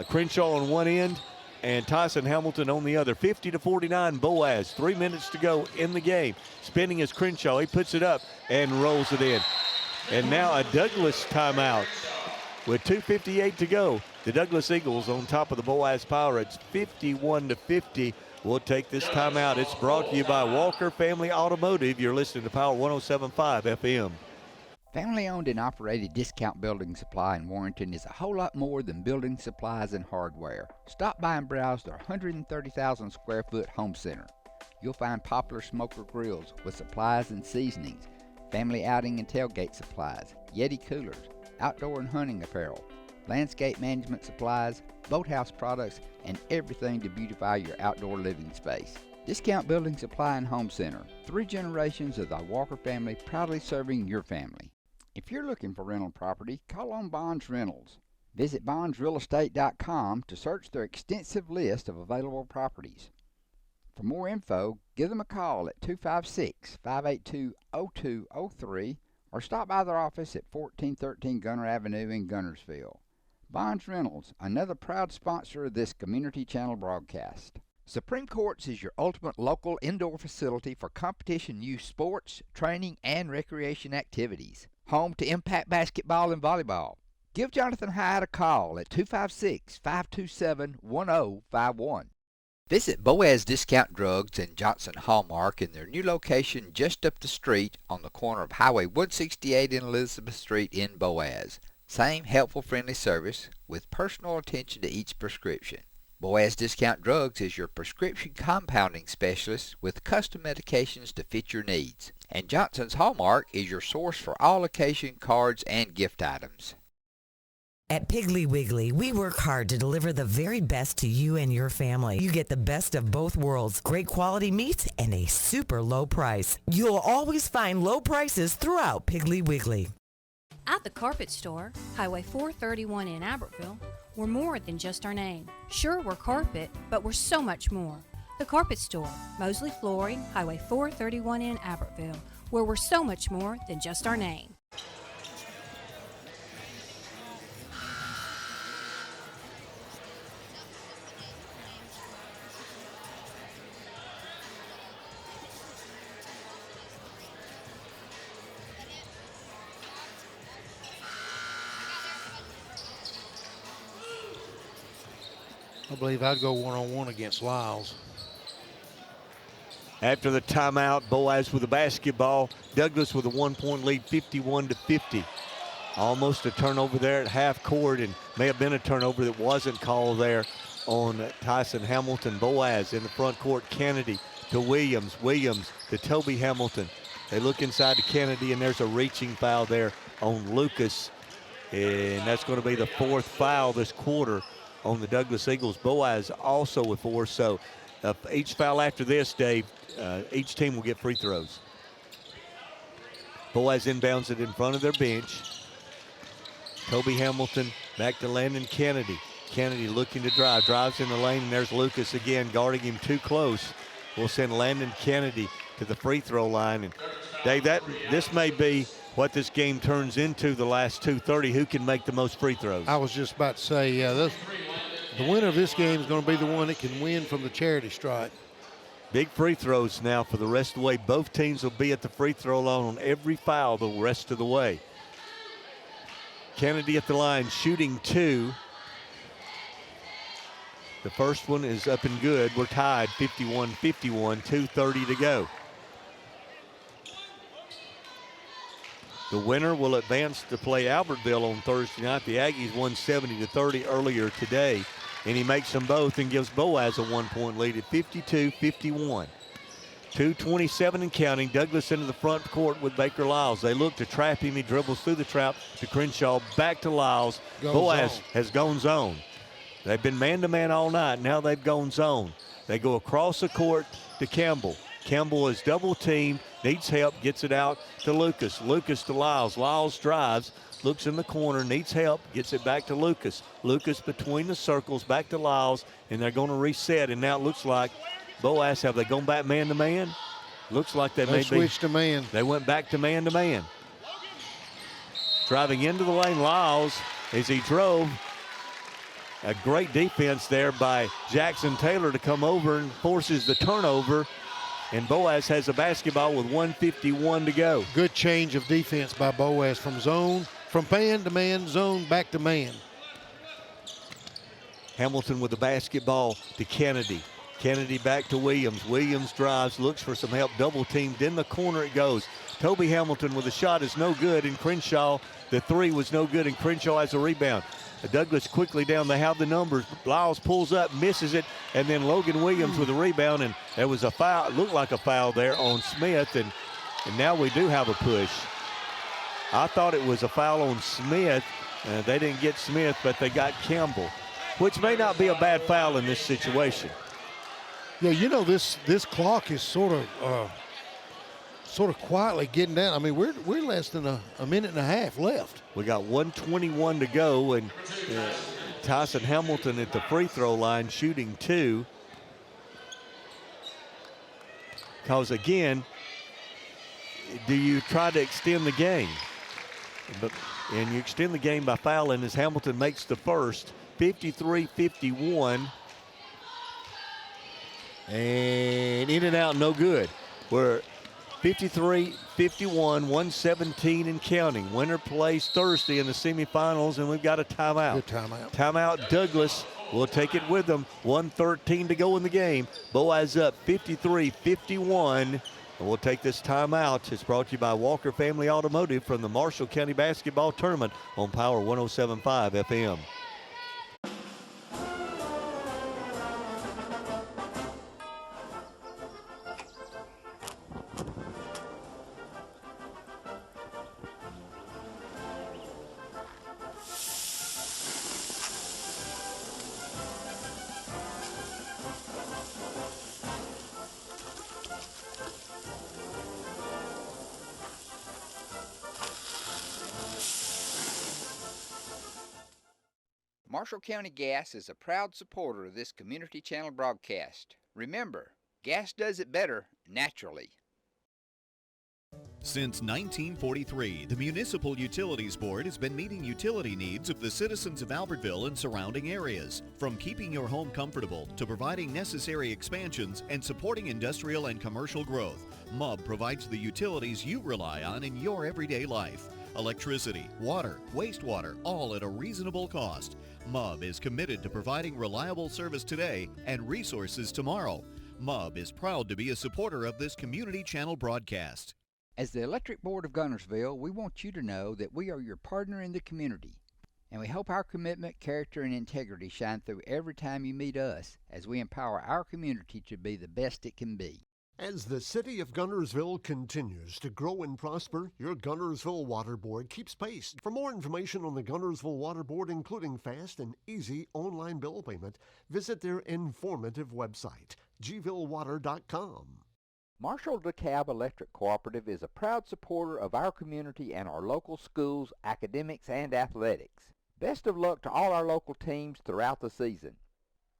Speaker 2: Crenshaw on one end and Tyson Hamilton on the other. 50-49 Boaz. 3 minutes to go in the game. Spinning is Crenshaw. He puts it up and rolls it in. And now a Douglas timeout with 2:58 to go. The Douglas Eagles on top of the Boaz Pirates, 51-50. We'll take this timeout. It's brought to you by Walker Family Automotive. You're listening to Power 107.5 FM.
Speaker 8: Family-owned and operated Discount Building Supply in Warrenton is a whole lot more than building supplies and hardware. Stop by and browse their 130,000 square foot home center. You'll find popular smoker grills with supplies and seasonings, family outing and tailgate supplies, Yeti coolers, outdoor and hunting apparel, landscape management supplies, boathouse products, and everything to beautify your outdoor living space. Discount Building Supply and Home Center. 3 generations of the Walker family proudly serving your family. If you're looking for rental property, call on Bonds Rentals. Visit bondsrealestate.com to search their extensive list of available properties. For more info, give them a call at 256-582-0203 or stop by their office at 1413 Gunner Avenue in Gunnersville. Bonds Rentals, another proud sponsor of this Community Channel broadcast. Supreme Courts is your ultimate local indoor facility for competition youth sports, training, and recreation activities. Home to Impact Basketball and Volleyball. Give Jonathan Hyde a call at 256-527-1051. Visit Boaz Discount Drugs and Johnson Hallmark in their new location just up the street on the corner of Highway 168 and Elizabeth Street in Boaz. Same helpful, friendly service with personal attention to each prescription. Boaz Discount Drugs is your prescription compounding specialist with custom medications to fit your needs. And Johnson's Hallmark is your source for all occasion cards and gift items.
Speaker 12: At Piggly Wiggly, we work hard to deliver the very best to you and your family. You get the best of both worlds, great quality meats and a super low price. You'll always find low prices throughout Piggly Wiggly.
Speaker 13: At the Carpet Store, Highway 431 in Albertville, we're more than just our name. Sure, we're carpet, but we're so much more. The Carpet Store, Mosley Flooring, Highway 431 in Albertville, where we're so much more than just our name.
Speaker 3: I believe I'd go one-on-one against Lyles.
Speaker 2: After the timeout, Boaz with the basketball. Douglas with a 1-point lead, 51-50. Almost a turnover there at half court, and may have been a turnover that wasn't called there on Tyson Hamilton. Boaz in the front court. Kennedy to Williams. Williams to Toby Hamilton. They look inside to Kennedy, and there's a reaching foul there on Lucas. And that's going to be the 4th foul this quarter on the Douglas Eagles. Boaz also with 4. So each foul after this, Dave, each team will get free throws. Boaz inbounds it in front of their bench. Toby Hamilton back to Landon Kennedy. Kennedy looking to drive. Drives in the lane, and there's Lucas again guarding him too close. We'll send Landon Kennedy to the free throw line. And Dave, this may be what this game turns into the last 2:30. Who can make the most free throws?
Speaker 3: I was just about to say, the winner of this game is going to be the one that can win from the charity stripe.
Speaker 2: Big free throws now for the rest of the way. Both teams will be at the free throw line on every foul the rest of the way. Kennedy at the line shooting 2. The first one is up and good. We're tied 51-51, 2:30 to go. The winner will advance to play Albertville on Thursday night. The Aggies won 70-30 earlier today, and he makes them both and gives Boaz a 1-point lead at 52-51. 2:27 and counting. Douglas into the front court with Baker Lyles. They look to trap him. He dribbles through the trap to Crenshaw. Back to Lyles. Boaz has gone zone. They've been man-to-man all night. Now they've gone zone. They go across the court to Campbell. Campbell is double-teamed, needs help, gets it out to Lucas. Lucas to Lyles. Lyles drives, looks in the corner, needs help, gets it back to Lucas. Lucas between the circles, back to Lyles, and they're going to reset. And now it looks like Boaz, have they gone back man-to-man? Looks like they
Speaker 3: switched to man.
Speaker 2: They went back to man-to-man. Driving into the lane, Lyles, as he drove. A great defense there by Jackson Taylor to come over and forces the turnover. And Boaz has a basketball with 1:51 to go.
Speaker 3: Good change of defense by Boaz from man to man, zone, back to man.
Speaker 2: Hamilton with the basketball to Kennedy. Kennedy back to Williams. Williams drives, looks for some help, double teamed. In the corner it goes. Toby Hamilton with a shot is no good, and Crenshaw, the 3 was no good, and Crenshaw has a rebound. Douglas quickly down, they have the numbers. Lyles pulls up, misses it, and then Logan Williams with a rebound, and there was a foul, it looked like a foul there on Smith, and now we do have a push. I thought it was a foul on Smith. They didn't get Smith, but they got Campbell, which may not be a bad foul in this situation.
Speaker 3: Yeah, you know, this clock is sort of quietly getting down. I mean, we're less than a minute and a half left.
Speaker 2: We got 1:21 to go, and Tyson Hamilton at the free throw line shooting 2. Because again, do you try to extend the game? And you extend the game by fouling as Hamilton makes the first. 53-51. And in and out, no good. We're 53-51, 117 and counting. Winner plays Thursday in the semifinals, and we've got a timeout.
Speaker 3: Good timeout.
Speaker 2: Timeout. Douglas will take it with them. 1:13 to go in the game. Boaz up 53-51. And we'll take this timeout. It's brought to you by Walker Family Automotive from the Marshall County Basketball Tournament on Power 107.5 FM.
Speaker 8: Marshall County Gas is a proud supporter of this community channel broadcast. Remember, gas does it better naturally.
Speaker 14: Since 1943, the Municipal Utilities Board has been meeting utility needs of the citizens of Albertville and surrounding areas. From keeping your home comfortable to providing necessary expansions and supporting industrial and commercial growth, MUB provides the utilities you rely on in your everyday life. Electricity, water, wastewater, all at a reasonable cost. MUB is committed to providing reliable service today and resources tomorrow. MUB is proud to be a supporter of this community channel broadcast.
Speaker 8: As the Electric Board of Guntersville, we want you to know that we are your partner in the community, and we hope our commitment, character, and integrity shine through every time you meet us as we empower our community to be the best it can be.
Speaker 15: As the city of Guntersville continues to grow and prosper, your Guntersville Water Board keeps pace. For more information on the Guntersville Water Board, including fast and easy online bill payment, visit their informative website, gvillewater.com.
Speaker 8: Marshall DeKalb Electric Cooperative is a proud supporter of our community and our local schools, academics, and athletics.
Speaker 16: Best of luck to all our local teams throughout the season.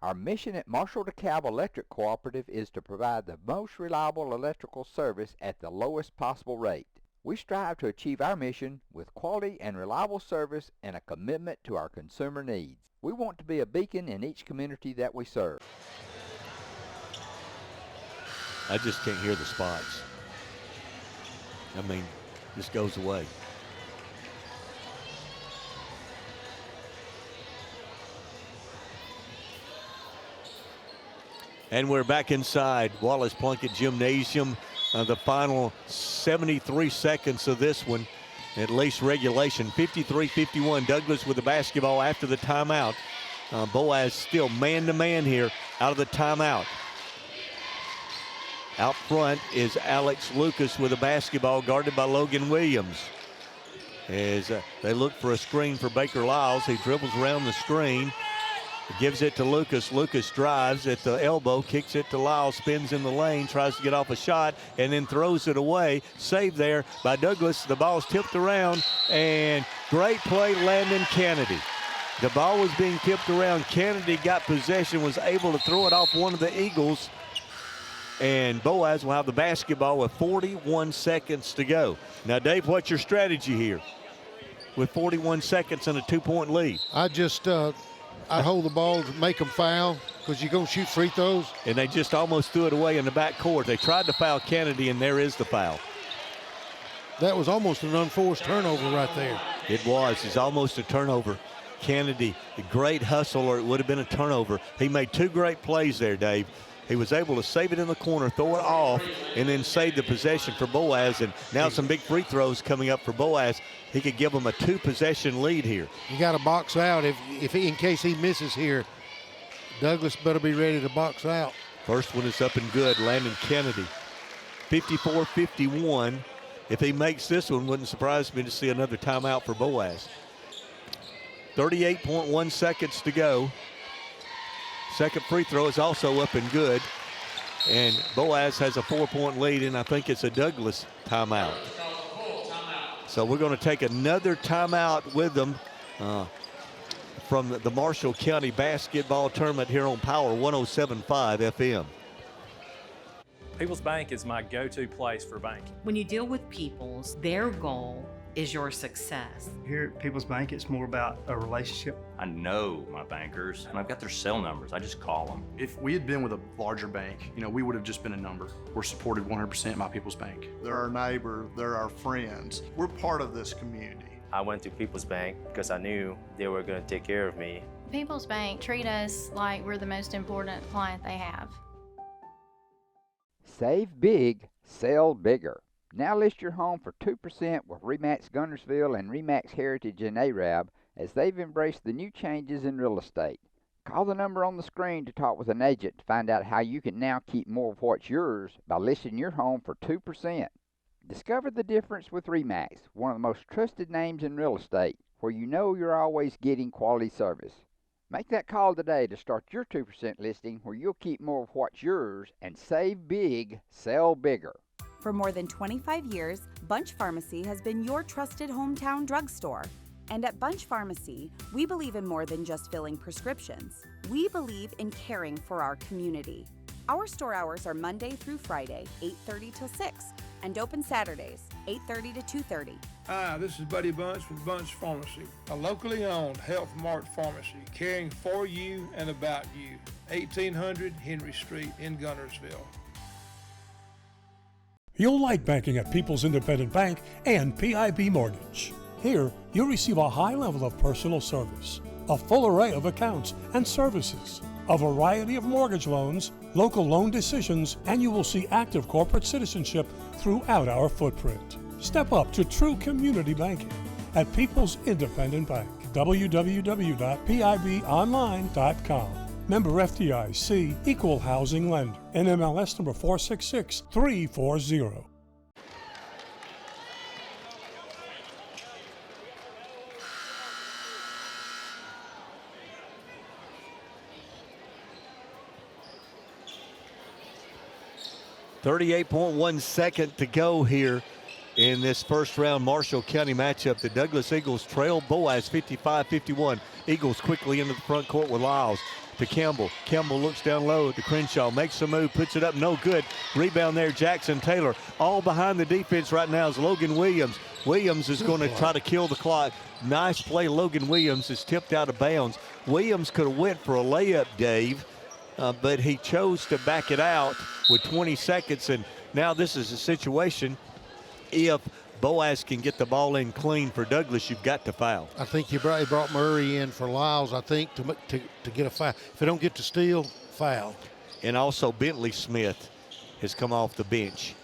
Speaker 16: Our mission at Marshall DeKalb Electric Cooperative is to provide the most reliable electrical service at the lowest possible rate. We strive to achieve our mission with quality and reliable service and a commitment to our consumer needs. We want to be a beacon in each community that we serve.
Speaker 2: I just can't hear the spots. I mean, just goes away. And we're back inside Wallace Plunkett Gymnasium. The final 73 seconds of this one, at least regulation. 53-51, Douglas with the basketball after the timeout. Boaz still man-to-man here out of the timeout. Out front is Alex Lucas with the basketball, guarded by Logan Williams. As they look for a screen for Baker Lyles, he dribbles around the screen. Gives it to Lucas. Lucas drives at the elbow, kicks it to Lyles, spins in the lane, tries to get off a shot, and then throws it away. Saved there by Douglas. The ball's tipped around, and great play, Landon Kennedy. The ball was being tipped around. Kennedy got possession, was able to throw it off one of the Eagles, and Boaz will have the basketball with 41 seconds to go. Now, Dave, what's your strategy here with 41 seconds and a 2-point lead?
Speaker 3: I'd hold the ball to make them foul because you're going to shoot free throws.
Speaker 2: And they just almost threw it away in the back court. They tried to foul Kennedy, and there is the foul.
Speaker 3: That was almost an unforced turnover right there.
Speaker 2: It was. It's almost a turnover. Kennedy, a great hustle, or it would have been a turnover. He made two great plays there, Dave. He was able to save it in the corner, throw it off, and then save the possession for Boaz. And now some big free throws coming up for Boaz. He could give them a 2-possession lead here.
Speaker 3: You got to box out in case he misses here. Douglas better be ready to box out.
Speaker 2: First one is up and good. Landon Kennedy, 54-51. If he makes this one, wouldn't surprise me to see another timeout for Boaz. 38.1 seconds to go. Second free throw is also up and good. And Boaz has a 4-point lead, and I think it's a Douglas timeout. So we're going to take another timeout with them from the Marshall County Basketball Tournament here on Power 107.5 FM.
Speaker 17: People's Bank is my go-to place for banking.
Speaker 18: When you deal with People's, their goal is your success.
Speaker 19: Here at People's Bank, it's more about a relationship.
Speaker 20: I know my bankers, and I've got their cell numbers. I just call them.
Speaker 19: If we had been with a larger bank, we would have just been a number. We're supported 100% by People's Bank.
Speaker 21: They're our neighbor, they're our friends. We're part of this community.
Speaker 25: I went to People's Bank because I knew they were going to take care of me.
Speaker 26: People's Bank treat us like we're the most important client they have.
Speaker 8: Save big, sell bigger. Now list your home for 2% with RE/MAX Guntersville and RE/MAX Heritage in Arab as they've embraced the new changes in real estate. Call the number on the screen to talk with an agent to find out how you can now keep more of what's yours by listing your home for 2%. Discover the difference with RE/MAX, one of the most trusted names in real estate, where you know you're always getting quality service. Make that call today to start your 2% listing where you'll keep more of what's yours and save big, sell bigger.
Speaker 27: For more than 25 years, Bunch Pharmacy has been your trusted hometown drugstore. And at Bunch Pharmacy, we believe in more than just filling prescriptions. We believe in caring for our community. Our store hours are Monday through Friday, 8:30 till 6, and open Saturdays, 8:30 to 2:30.
Speaker 28: Hi, this is Buddy Bunch with Bunch Pharmacy, a locally owned Health Mart pharmacy caring for you and about you. 1800 Henry Street in Guntersville.
Speaker 29: You'll like banking at People's Independent Bank and PIB Mortgage. Here, you'll receive a high level of personal service, a full array of accounts and services, a variety of mortgage loans, local loan decisions, and you will see active corporate citizenship throughout our footprint. Step up to true community banking at People's Independent Bank. www.pibonline.com. Member FDIC, Equal Housing Lender. NMLS number 466340.
Speaker 2: .1 second to go here in this first round Marshall County matchup. The Douglas Eagles trail Boaz 55-51. Eagles quickly into the front court with Lyles to Campbell. Campbell looks down low to Crenshaw, makes a move, puts it up, no good. Rebound there, Jackson Taylor. All behind the defense right now is Logan Williams. Williams is going to try to kill the clock. Nice play. Logan Williams is tipped out of bounds. Williams could have went for a layup, Dave, but he chose to back it out with 20 seconds. And now this is a situation. If Boaz can get the ball in clean for Douglas, you've got to foul.
Speaker 3: I think he brought Murray in for Lyles, I think, to get a foul. If they don't get to steal, foul.
Speaker 2: And also Bentley Smith has come off the bench.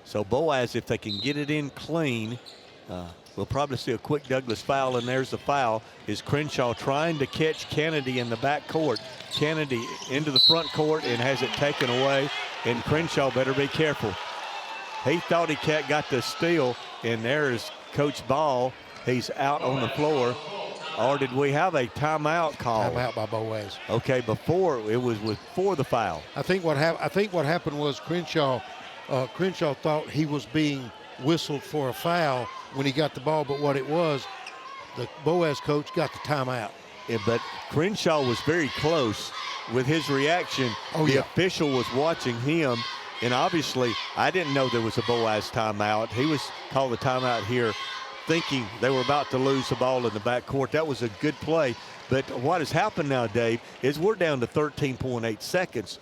Speaker 2: So Boaz, if they can get it in clean, we'll probably see a quick Douglas foul, and there's the foul. Is Crenshaw trying to catch Kennedy in the back court. Kennedy into the front court and has it taken away, and Crenshaw better be careful. He thought he got the steal, and there is Coach Ball. He's out on the floor. Or did we have a timeout call?
Speaker 3: Timeout by Boaz.
Speaker 2: Okay, before it was before the foul.
Speaker 3: I think what happened was Crenshaw thought he was being whistled for a foul when he got the ball, but what it was, the Boaz coach got the timeout.
Speaker 2: Yeah, but Crenshaw was very close with his reaction. The official was watching him, and obviously I didn't know there was a Boaz timeout. He was called the timeout here thinking they were about to lose the ball in the backcourt. That was a good play. But what has happened now, Dave, is we're down to 13.8 seconds.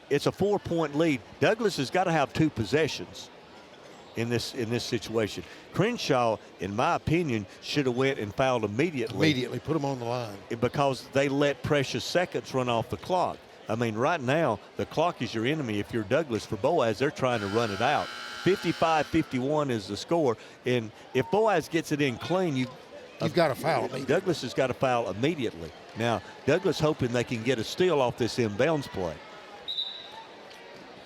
Speaker 2: It's a 4-point lead. Douglas has got to have 2 possessions in this situation. Crenshaw, in my opinion, should have went and fouled immediately.
Speaker 3: Immediately, put him on the line.
Speaker 2: Because they let precious seconds run off the clock. I mean, right now, the clock is your enemy. If you're Douglas, for Boaz, they're trying to run it out. 55-51 is the score. And if Boaz gets it in clean, you've
Speaker 3: got to foul immediately.
Speaker 2: Douglas has got to foul immediately. Now, Douglas hoping they can get a steal off this inbounds play.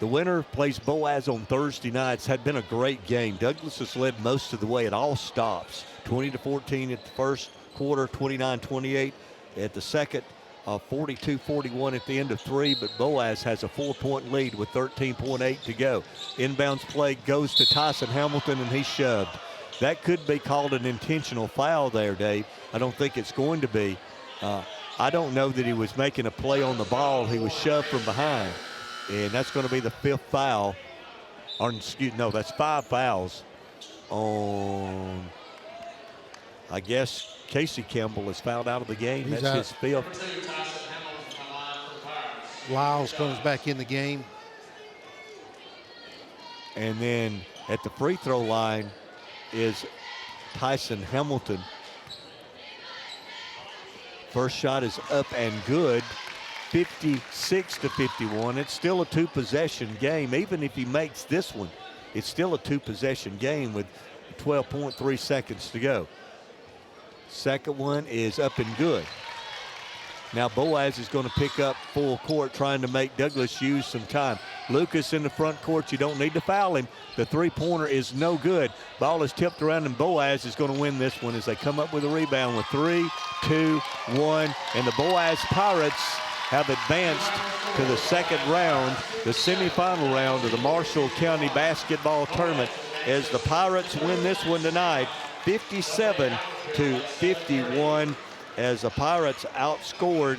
Speaker 2: The winner plays Boaz on Thursday night. It's had been a great game. Douglas has led most of the way. It all stops. 20-14 at the first quarter, 29-28 at the second, 42-41 at the end of 3. But Boaz has a 4-point lead with 13.8 to go. Inbounds play goes to Tyson Hamilton, and he's shoved. That could be called an intentional foul there, Dave. I don't think it's going to be. I don't know that he was making a play on the ball. He was shoved from behind. And that's going to be the 5th foul. Or, that's 5 fouls on, I guess, Casey Campbell is fouled out of the game.
Speaker 3: He's
Speaker 2: that's
Speaker 3: out.
Speaker 2: his 5th.
Speaker 3: Lyles comes back in the game.
Speaker 2: And then at the free throw line is Tyson Hamilton. First shot is up and good. 56-51. It's still a 2-possession game. Even if he makes this one, it's still a 2-possession game with 12.3 seconds to go. Second one is up and good. Now Boaz is going to pick up full court, trying to make Douglas use some time. Lucas in the front court. You don't need to foul him. The 3-pointer is no good. Ball is tipped around, and Boaz is going to win this one as they come up with a rebound with 3, 2, 1. And the Boaz Pirates have advanced to the second round, the semifinal round of the Marshall County Basketball Tournament, as the Pirates win this one tonight, 57-51, as the Pirates outscored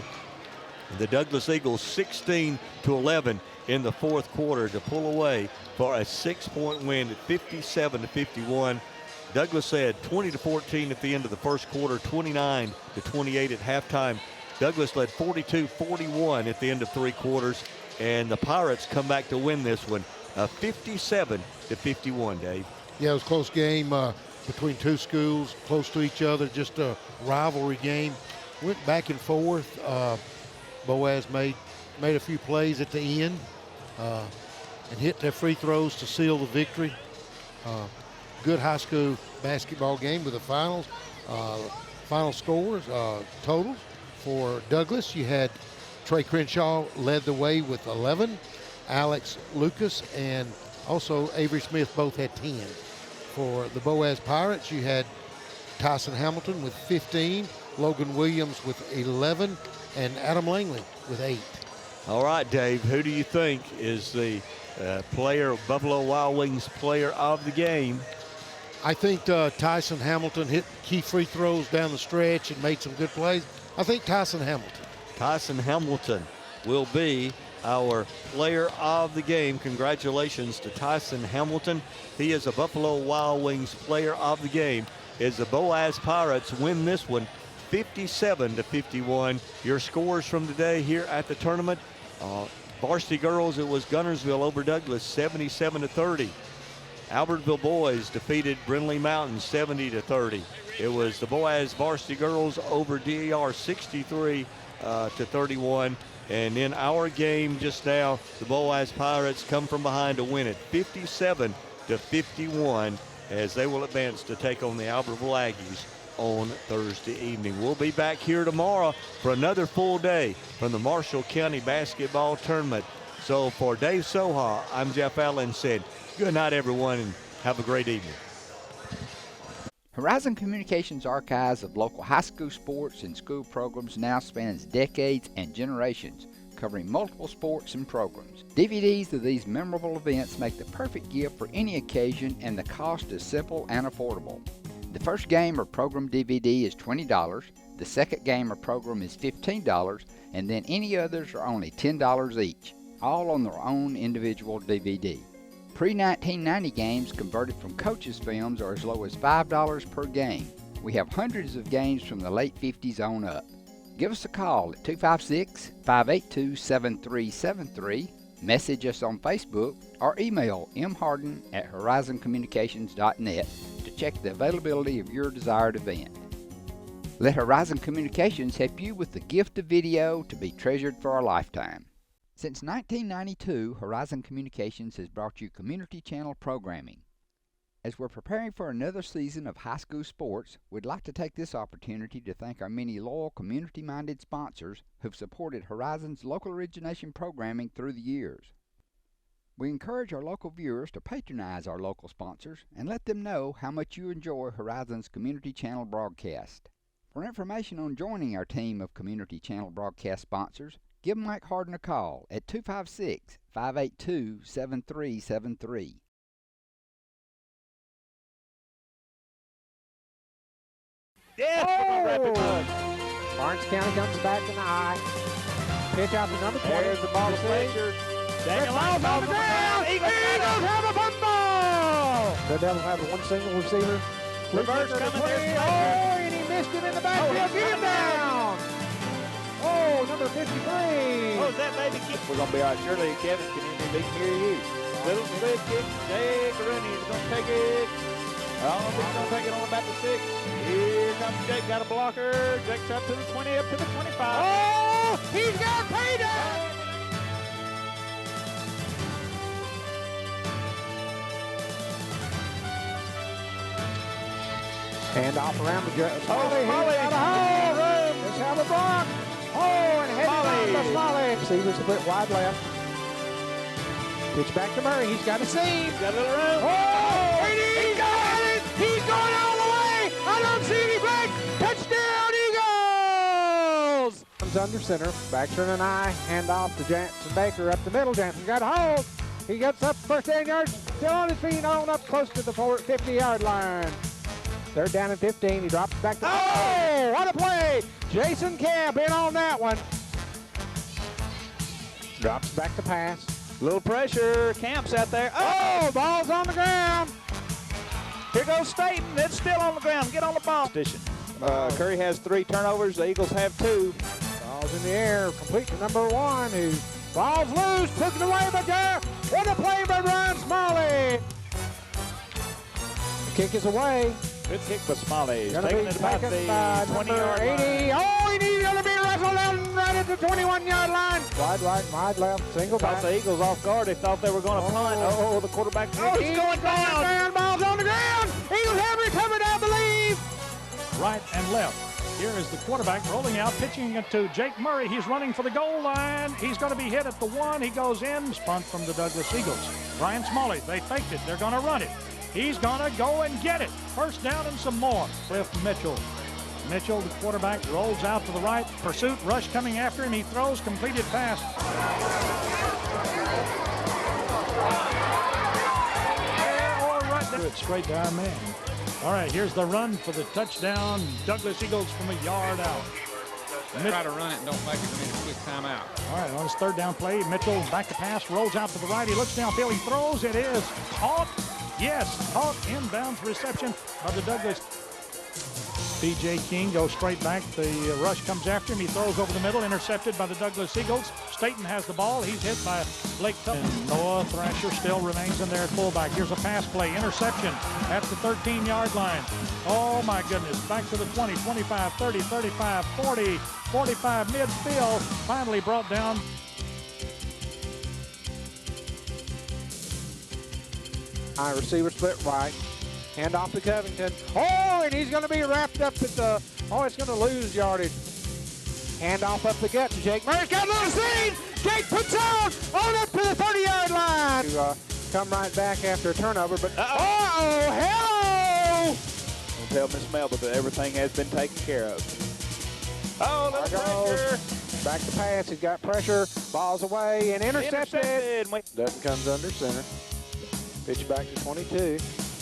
Speaker 2: the Douglas Eagles 16-11 in the 4th quarter to pull away for a 6-point win at 57-51. Douglas said 20-14 at the end of the first quarter, 29-28 at halftime. Douglas led 42-41 at the end of 3 quarters, and the Pirates come back to win this one, 57-51, Dave.
Speaker 3: Yeah, it was a close game between 2 schools, close to each other, just a rivalry game. Went back and forth. Boaz made a few plays at the end and hit their free throws to seal the victory. Good high school basketball game with the finals. Final scores, totals. For Douglas, you had Trey Crenshaw led the way with 11. Alex Lucas and also Avery Smith both had 10. For the Boaz Pirates, you had Tyson Hamilton with 15, Logan Williams with 11, and Adam Langley with 8.
Speaker 2: All right, Dave, who do you think is the Buffalo Wild Wings player of the game?
Speaker 3: I think Tyson Hamilton hit key free throws down the stretch and made some good plays. I think Tyson Hamilton.
Speaker 2: Tyson Hamilton will be our player of the game. Congratulations to Tyson Hamilton. He is a Buffalo Wild Wings player of the game as the Boaz Pirates win this one 57-51. Your scores from today here at the tournament. Varsity girls, it was Gunnersville over Douglas 77-30. Albertville boys defeated Brindley Mountain 70-30. It was the Boaz varsity girls over DER 63-31. And in our game just now, the Boaz Pirates come from behind to win it 57-51 as they will advance to take on the Albertville Aggies on Thursday evening. We'll be back here tomorrow for another full day from the Marshall County Basketball Tournament. So for Dave Soha, I'm Jeff Allen said, good night, everyone, and have a great evening.
Speaker 8: Horizon Communications' archives of local high school sports and school programs now spans decades and generations, covering multiple sports and programs. DVDs of these memorable events make the perfect gift for any occasion, and the cost is simple and affordable. The first game or program DVD is $20, the second game or program is $15, and then any others are only $10 each, all on their own individual DVD. Pre-1990 games converted from coaches' films are as low as $5 per game. We have hundreds of games from the late 50s on up. Give us a call at 256-582-7373, message us on Facebook, or email mharden@horizoncommunications.net to check the availability of your desired event. Let Horizon Communications help you with the gift of video to be treasured for a lifetime. Since 1992, Horizon Communications has brought you community channel programming. As we're preparing for another season of high school sports, we'd like to take this opportunity to thank our many loyal community-minded sponsors who've supported Horizon's local origination programming through the years. We encourage our local viewers to patronize our local sponsors and let them know how much you enjoy Horizon's community channel broadcast. For information on joining our team of community channel broadcast sponsors, give Mike Harden a call at 256-582-7373.
Speaker 1: Barnes County comes back in the eye. Pitch out to number 20.
Speaker 4: There's the ball of pressure.
Speaker 1: Daniel Lyles on the ground. Eagles have a football. The Devils have one single receiver.
Speaker 4: Reverse coming there.
Speaker 1: Oh, and he missed it in the backfield. Get him down. Oh, number 53.
Speaker 4: Oh, is that baby kick? We're going to be all right. Surely Kevin can hear you. Little slip kick. Jake Rooney is going to take it. Oh, he's going to take it on about the 6. Here comes Jake. Got a blocker. Jake's up to the 20, up to the 25.
Speaker 1: Oh, he's got payday. Hand off around the gut. Smalley. Got a hole. Let's have a block. Oh, and headed on to Smalley. Receivers split wide left. Pitch back to Murray. He's got a seam.
Speaker 4: Got a little room.
Speaker 1: Oh, and he's got it. He's going all the way. I don't see any break. Touchdown, Eagles. Comes under center. Baxter and I hand off to Jansen Baker up the middle. Jansen got a hold. He gets up first 10 yards. Still on his feet, on up close to the 50-yard line. Third down and 15. He drops back to. Oh, what a play! Jason Camp in on that one. Drops back to pass.
Speaker 4: Little pressure. Camp's out there.
Speaker 1: Oh, ball's on the ground.
Speaker 4: Here goes Staten. It's still on the ground. Get on the ball. Curry has 3 turnovers. The Eagles have 2.
Speaker 1: Ball's in the air. Complete to number 1. Who ball's loose. Took it away, but there. What a play by Ryan Smalley. The kick is away.
Speaker 4: Good kick by Smalley.
Speaker 1: Going to be
Speaker 4: about the 20-yard
Speaker 1: 80.
Speaker 4: line.
Speaker 1: Oh, he's going to be wrestled down right at the 21-yard line. Wide right, wide left, single back.
Speaker 4: Caught the Eagles off guard. They thought they were going to punt. Oh, the quarterback.
Speaker 1: Oh, he's going down. Ball's on the ground. Eagles have recovered, I believe.
Speaker 5: Right and left. Here is the quarterback rolling out, pitching it to Jake Murray. He's running for the goal line. He's going to be hit at the 1. He goes in. Punt from the Douglas Eagles. Ryan Smalley, they faked it. They're going to run it. He's going to go and get it. First down and some more. Cliff Mitchell. Mitchell, the quarterback, rolls out to the right. Pursuit, rush coming after him. He throws, completed pass. Or right down. Straight to our man. All right, here's the run for the touchdown. Douglas Eagles from a yard out.
Speaker 1: Try to run it and don't make it a quick timeout.
Speaker 5: All right, on his third down play, Mitchell back to pass, rolls out to the right. He looks downfield, he throws. It is caught. Yes, caught. Inbounds reception by the Douglas. B.J. King goes straight back. The rush comes after him. He throws over the middle, intercepted by the Douglas Eagles. Staten has the ball. He's hit by Blake Tupper. And Noah Thrasher still remains in there at fullback. Here's a pass play, interception at the 13-yard line. Oh, my goodness. Back to the 20, 25, 30, 35, 40, 45 midfield. Finally brought down.
Speaker 1: High receiver split right. Hand off to Covington. Oh, and he's going to be wrapped up at the, it's going to lose yardage. Hand off up the gut to Jake Murray's got a little seam. Jake puts on up to the 30-yard line. To come right back after a turnover, but hello!
Speaker 4: Don't tell Miss Melba that everything has been taken care of. Oh, little pressure.
Speaker 1: Back to pass. He's got pressure. Ball's away and intercepted. Dutton comes under center. Pitch back to 22.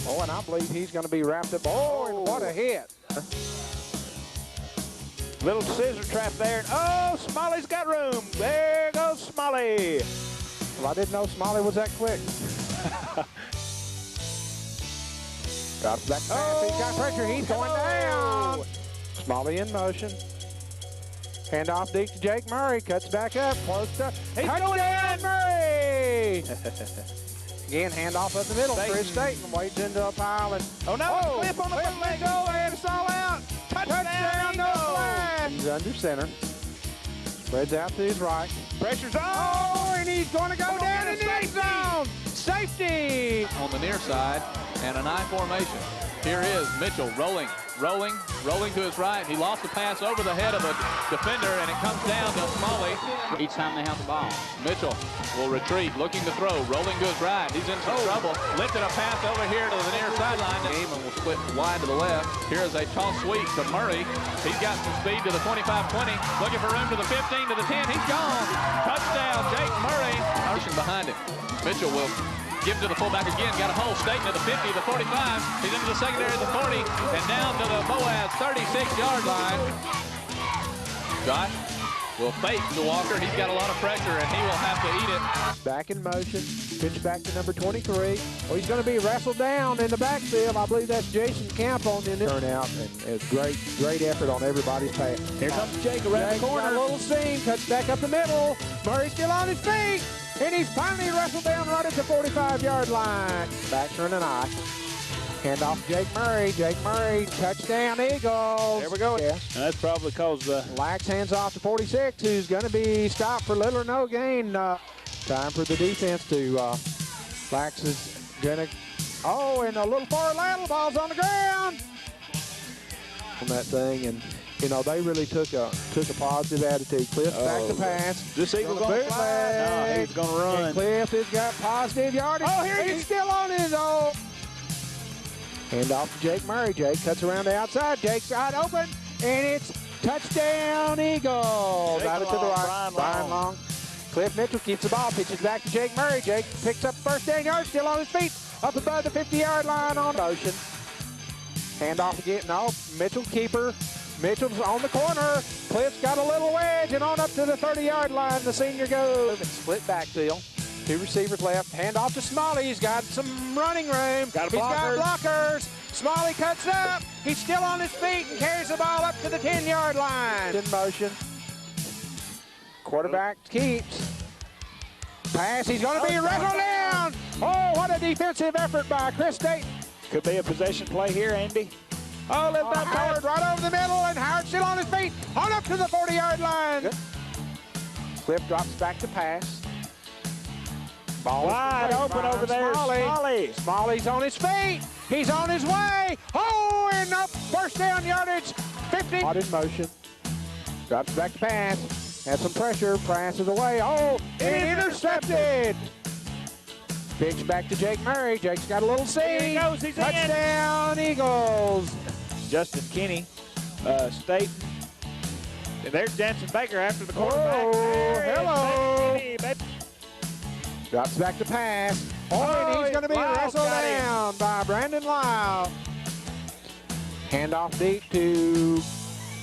Speaker 1: Oh, and I believe he's going to be wrapped up. Oh, and what a hit.
Speaker 4: Little scissor trap there. Oh, Smalley's got room. There goes Smalley.
Speaker 1: Well, I didn't know Smalley was that quick. Drops back to pass. He's got pressure. He's going down. Smalley in motion. Hand off deep to Jake Murray. Cuts back up. Close to. He's going down, Murray. Again, hand off up the middle. Chris Staten wades into a pile. And,
Speaker 4: clip on the front leg. Go, and it's all out. Touchdown, no flag.
Speaker 1: He's under center. Spreads out to his right.
Speaker 4: Pressure's on.
Speaker 1: Oh, and he's going to go down in the end zone. Safety.
Speaker 6: On the near side, and an I formation. Here is Mitchell rolling to his right. He lost the pass over the head of a defender, and it comes down to Smalley. Each time they have the ball. Mitchell will retreat, looking to throw, rolling to his right. He's in some trouble. Lifted a pass over here to the near sideline. The game will split wide to the left. Here is a toss sweep to Murray. He's got some speed to the 25-20. Looking for room to the 15, to the 10. He's gone. Touchdown, Jake Murray. Behind him. Mitchell will give to the fullback again. Got a hole. Staten to the 50, the 45. He's into the secondary, the 40, and down to the Boaz 36-yard line. Josh will fake to Walker. He's got a lot of pressure, and he will have to eat it.
Speaker 1: Back in motion. Pitch back to number 23. Oh, he's going to be wrestled down in the backfield. I believe that's Jason Camp on the turnout, and it's great effort on everybody's part.
Speaker 4: Here comes Jake around the corner.
Speaker 1: A little seam. Cuts back up the middle. Murray's still on his feet. And he's finally wrestled down right at the 45-yard line. Back turn an eye. Hand off to Jake Murray. Jake Murray, touchdown Eagles.
Speaker 4: There we go.
Speaker 1: Yeah.
Speaker 4: And that's probably because
Speaker 1: Lax hands off to 46, who's going to be stopped for little or no gain. Time for the defense to, Lax is going to, and a little far lateral, ball's on the ground. On that thing, and they really took a positive attitude. Cliff back to pass.
Speaker 4: This Eagle's going to fly. No, he's going to run.
Speaker 1: And Cliff has got positive yardage. Oh, here he's still on his own. Hand off to Jake Murray. Jake cuts around the outside. Jake's got open, and it's touchdown Eagles. Out it to the right. Brian Long. Cliff Mitchell keeps the ball, pitches back to Jake Murray. Jake picks up first down yard, still on his feet, up above the 50-yard line on motion. Hand off again. No, Mitchell keeper. Mitchell's on the corner. Cliff's got a little wedge and on up to the 30-yard line. The senior goes. Split backfield. Two receivers left. Hand off to Smalley. He's got some running room. He's got blockers. Smalley cuts up. He's still on his feet and carries the ball up to the 10-yard line. In motion. Quarterback keeps. Pass. He's going to be wrestled down. Oh, what a defensive effort by Chris Staten.
Speaker 4: Could be a possession play here, Andy. Oh, let's not
Speaker 1: Howard right over the middle, and Howard still on his feet. On up to the 40-yard line. Good. Cliff drops back to pass. Ball
Speaker 4: wide open over there. Smalley.
Speaker 1: Smalley's on his feet. He's on his way. Oh, and up first down yardage. 50. Out in motion. Drops back to pass. Has some pressure. Passes away. Oh, and intercepted. Pitch back to Jake Murray. Jake's got a little seam.
Speaker 4: He goes. He's
Speaker 1: touchdown Eagles.
Speaker 4: Justin Kinney, Staten. And there's Jansen Baker after the quarterback.
Speaker 1: Oh, hello. Drops back to pass. And he's going to be wrestled down by Brandon Lyle. Hand off deep to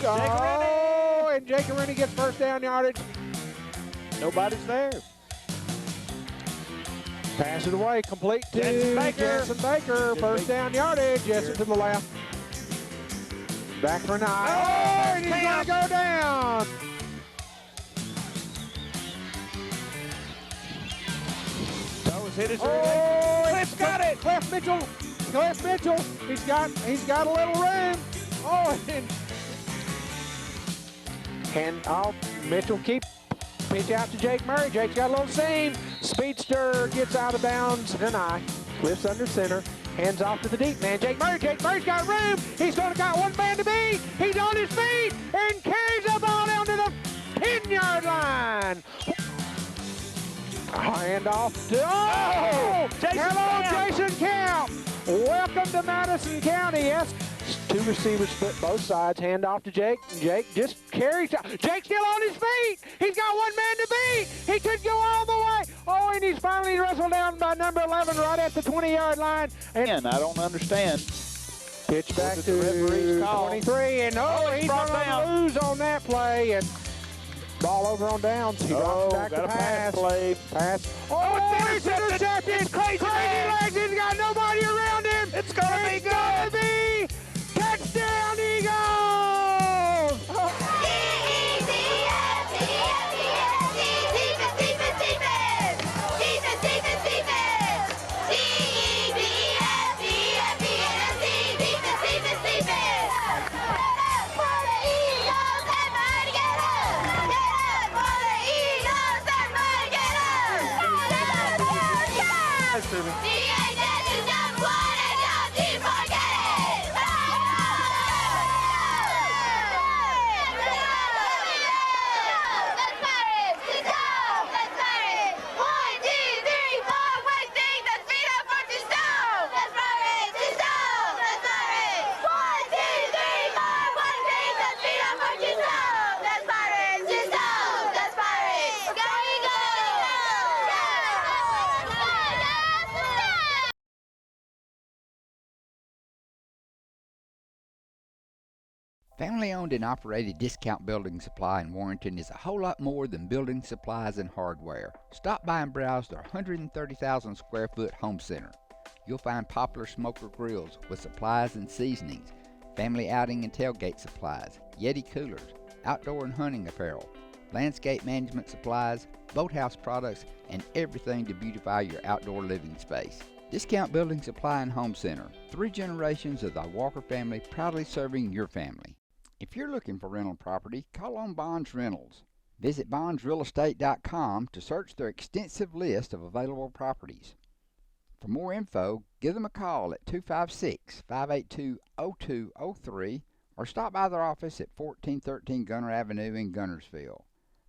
Speaker 1: and Jake Rennie gets first down yardage.
Speaker 4: Nobody's there.
Speaker 1: Pass it away, complete to
Speaker 4: Jensen
Speaker 1: Baker. First down yardage. Jensen to the left. Back for 9. And he's going to go down.
Speaker 4: Toes hit his
Speaker 1: Cliff's got it. Cliff Mitchell. He's got a little room. And Mitchell pitch out to Jake Murray. Jake's got a little seam. Speedster gets out of bounds. Deny. Cliff's under center. Hands off to the deep man. Jake Murray. Jake Murray's got room. He's going to got one man to beat. He's on his feet and carries the ball down to the 10-yard line. Hand off to Jason Camp. Welcome to Madison County. Yes. Two receivers split both sides. Hand off to Jake. Jake just carries. Jake's still on his feet. He's got one man to beat. He could go all the way. And he's finally wrestled down by number 11 right at the 20-yard line. And
Speaker 4: I don't understand.
Speaker 1: Pitch back to 23. And he's going to lose on that play. And ball over on downs. He drops back to pass. Pass. It's intercepted. It's crazy legs. He's got nobody around him. It's going to be good. Touchdown, Eagles!
Speaker 8: Family-owned and operated Discount Building Supply in Warrenton is a whole lot more than building supplies and hardware. Stop by and browse their 130,000 square foot home center. You'll find popular smoker grills with supplies and seasonings, family outing and tailgate supplies, Yeti coolers, outdoor and hunting apparel, landscape management supplies, boathouse products, and everything to beautify your outdoor living space. Discount Building Supply and Home Center. 3 generations of the Walker family proudly serving your family. If you're looking for rental property, call on Bonds Rentals. Visit bondsrealestate.com to search their extensive list of available properties. For more info, give them a call at 256-582-0203 or stop by their office at 1413 Gunner Avenue in Gunnersville.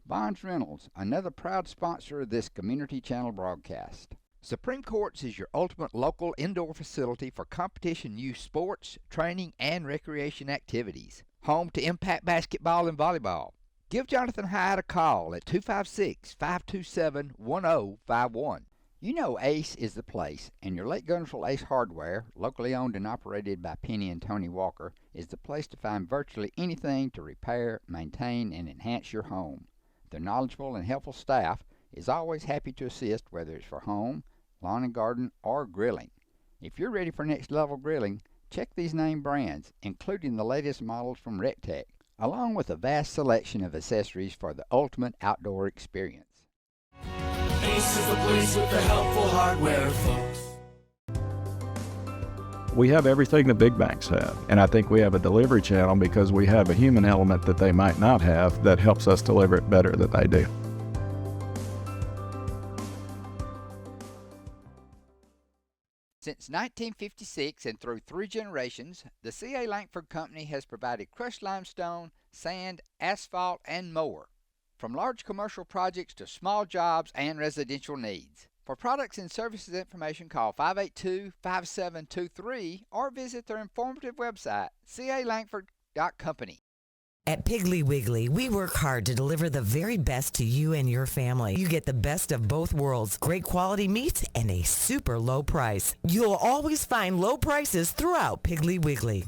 Speaker 8: Bonds Rentals, another proud sponsor of this Community Channel broadcast. Supreme Courts is your ultimate local indoor facility for competition youth sports, training, and recreation activities. Home to Impact Basketball and Volleyball. Give Jonathan Hyde a call at 256-527-1051. You know Ace is the place, and your Lake Gunnersville Ace Hardware, locally owned and operated by Penny and Tony Walker, is the place to find virtually anything to repair, maintain, and enhance your home. Their knowledgeable and helpful staff is always happy to assist, whether it's for home, lawn and garden, or grilling. If you're ready for next level grilling, check these name brands, including the latest models from RecTech, along with a vast selection of accessories for the ultimate outdoor experience.
Speaker 7: Ace is the place with the helpful hardware, folks.
Speaker 9: We have everything the big banks have, and I think we have a delivery channel because we have a human element that they might not have that helps us deliver it better than they do.
Speaker 8: Since 1956 and through 3 generations, the C.A. Langford Company has provided crushed limestone, sand, asphalt, and more. From large commercial projects to small jobs and residential needs. For products and services information, call 582-5723 or visit their informative website, calangford.company.
Speaker 10: At Piggly Wiggly, we work hard to deliver the very best to you and your family. You get the best of both worlds, great quality meats and a super low price. You'll always find low prices throughout Piggly Wiggly.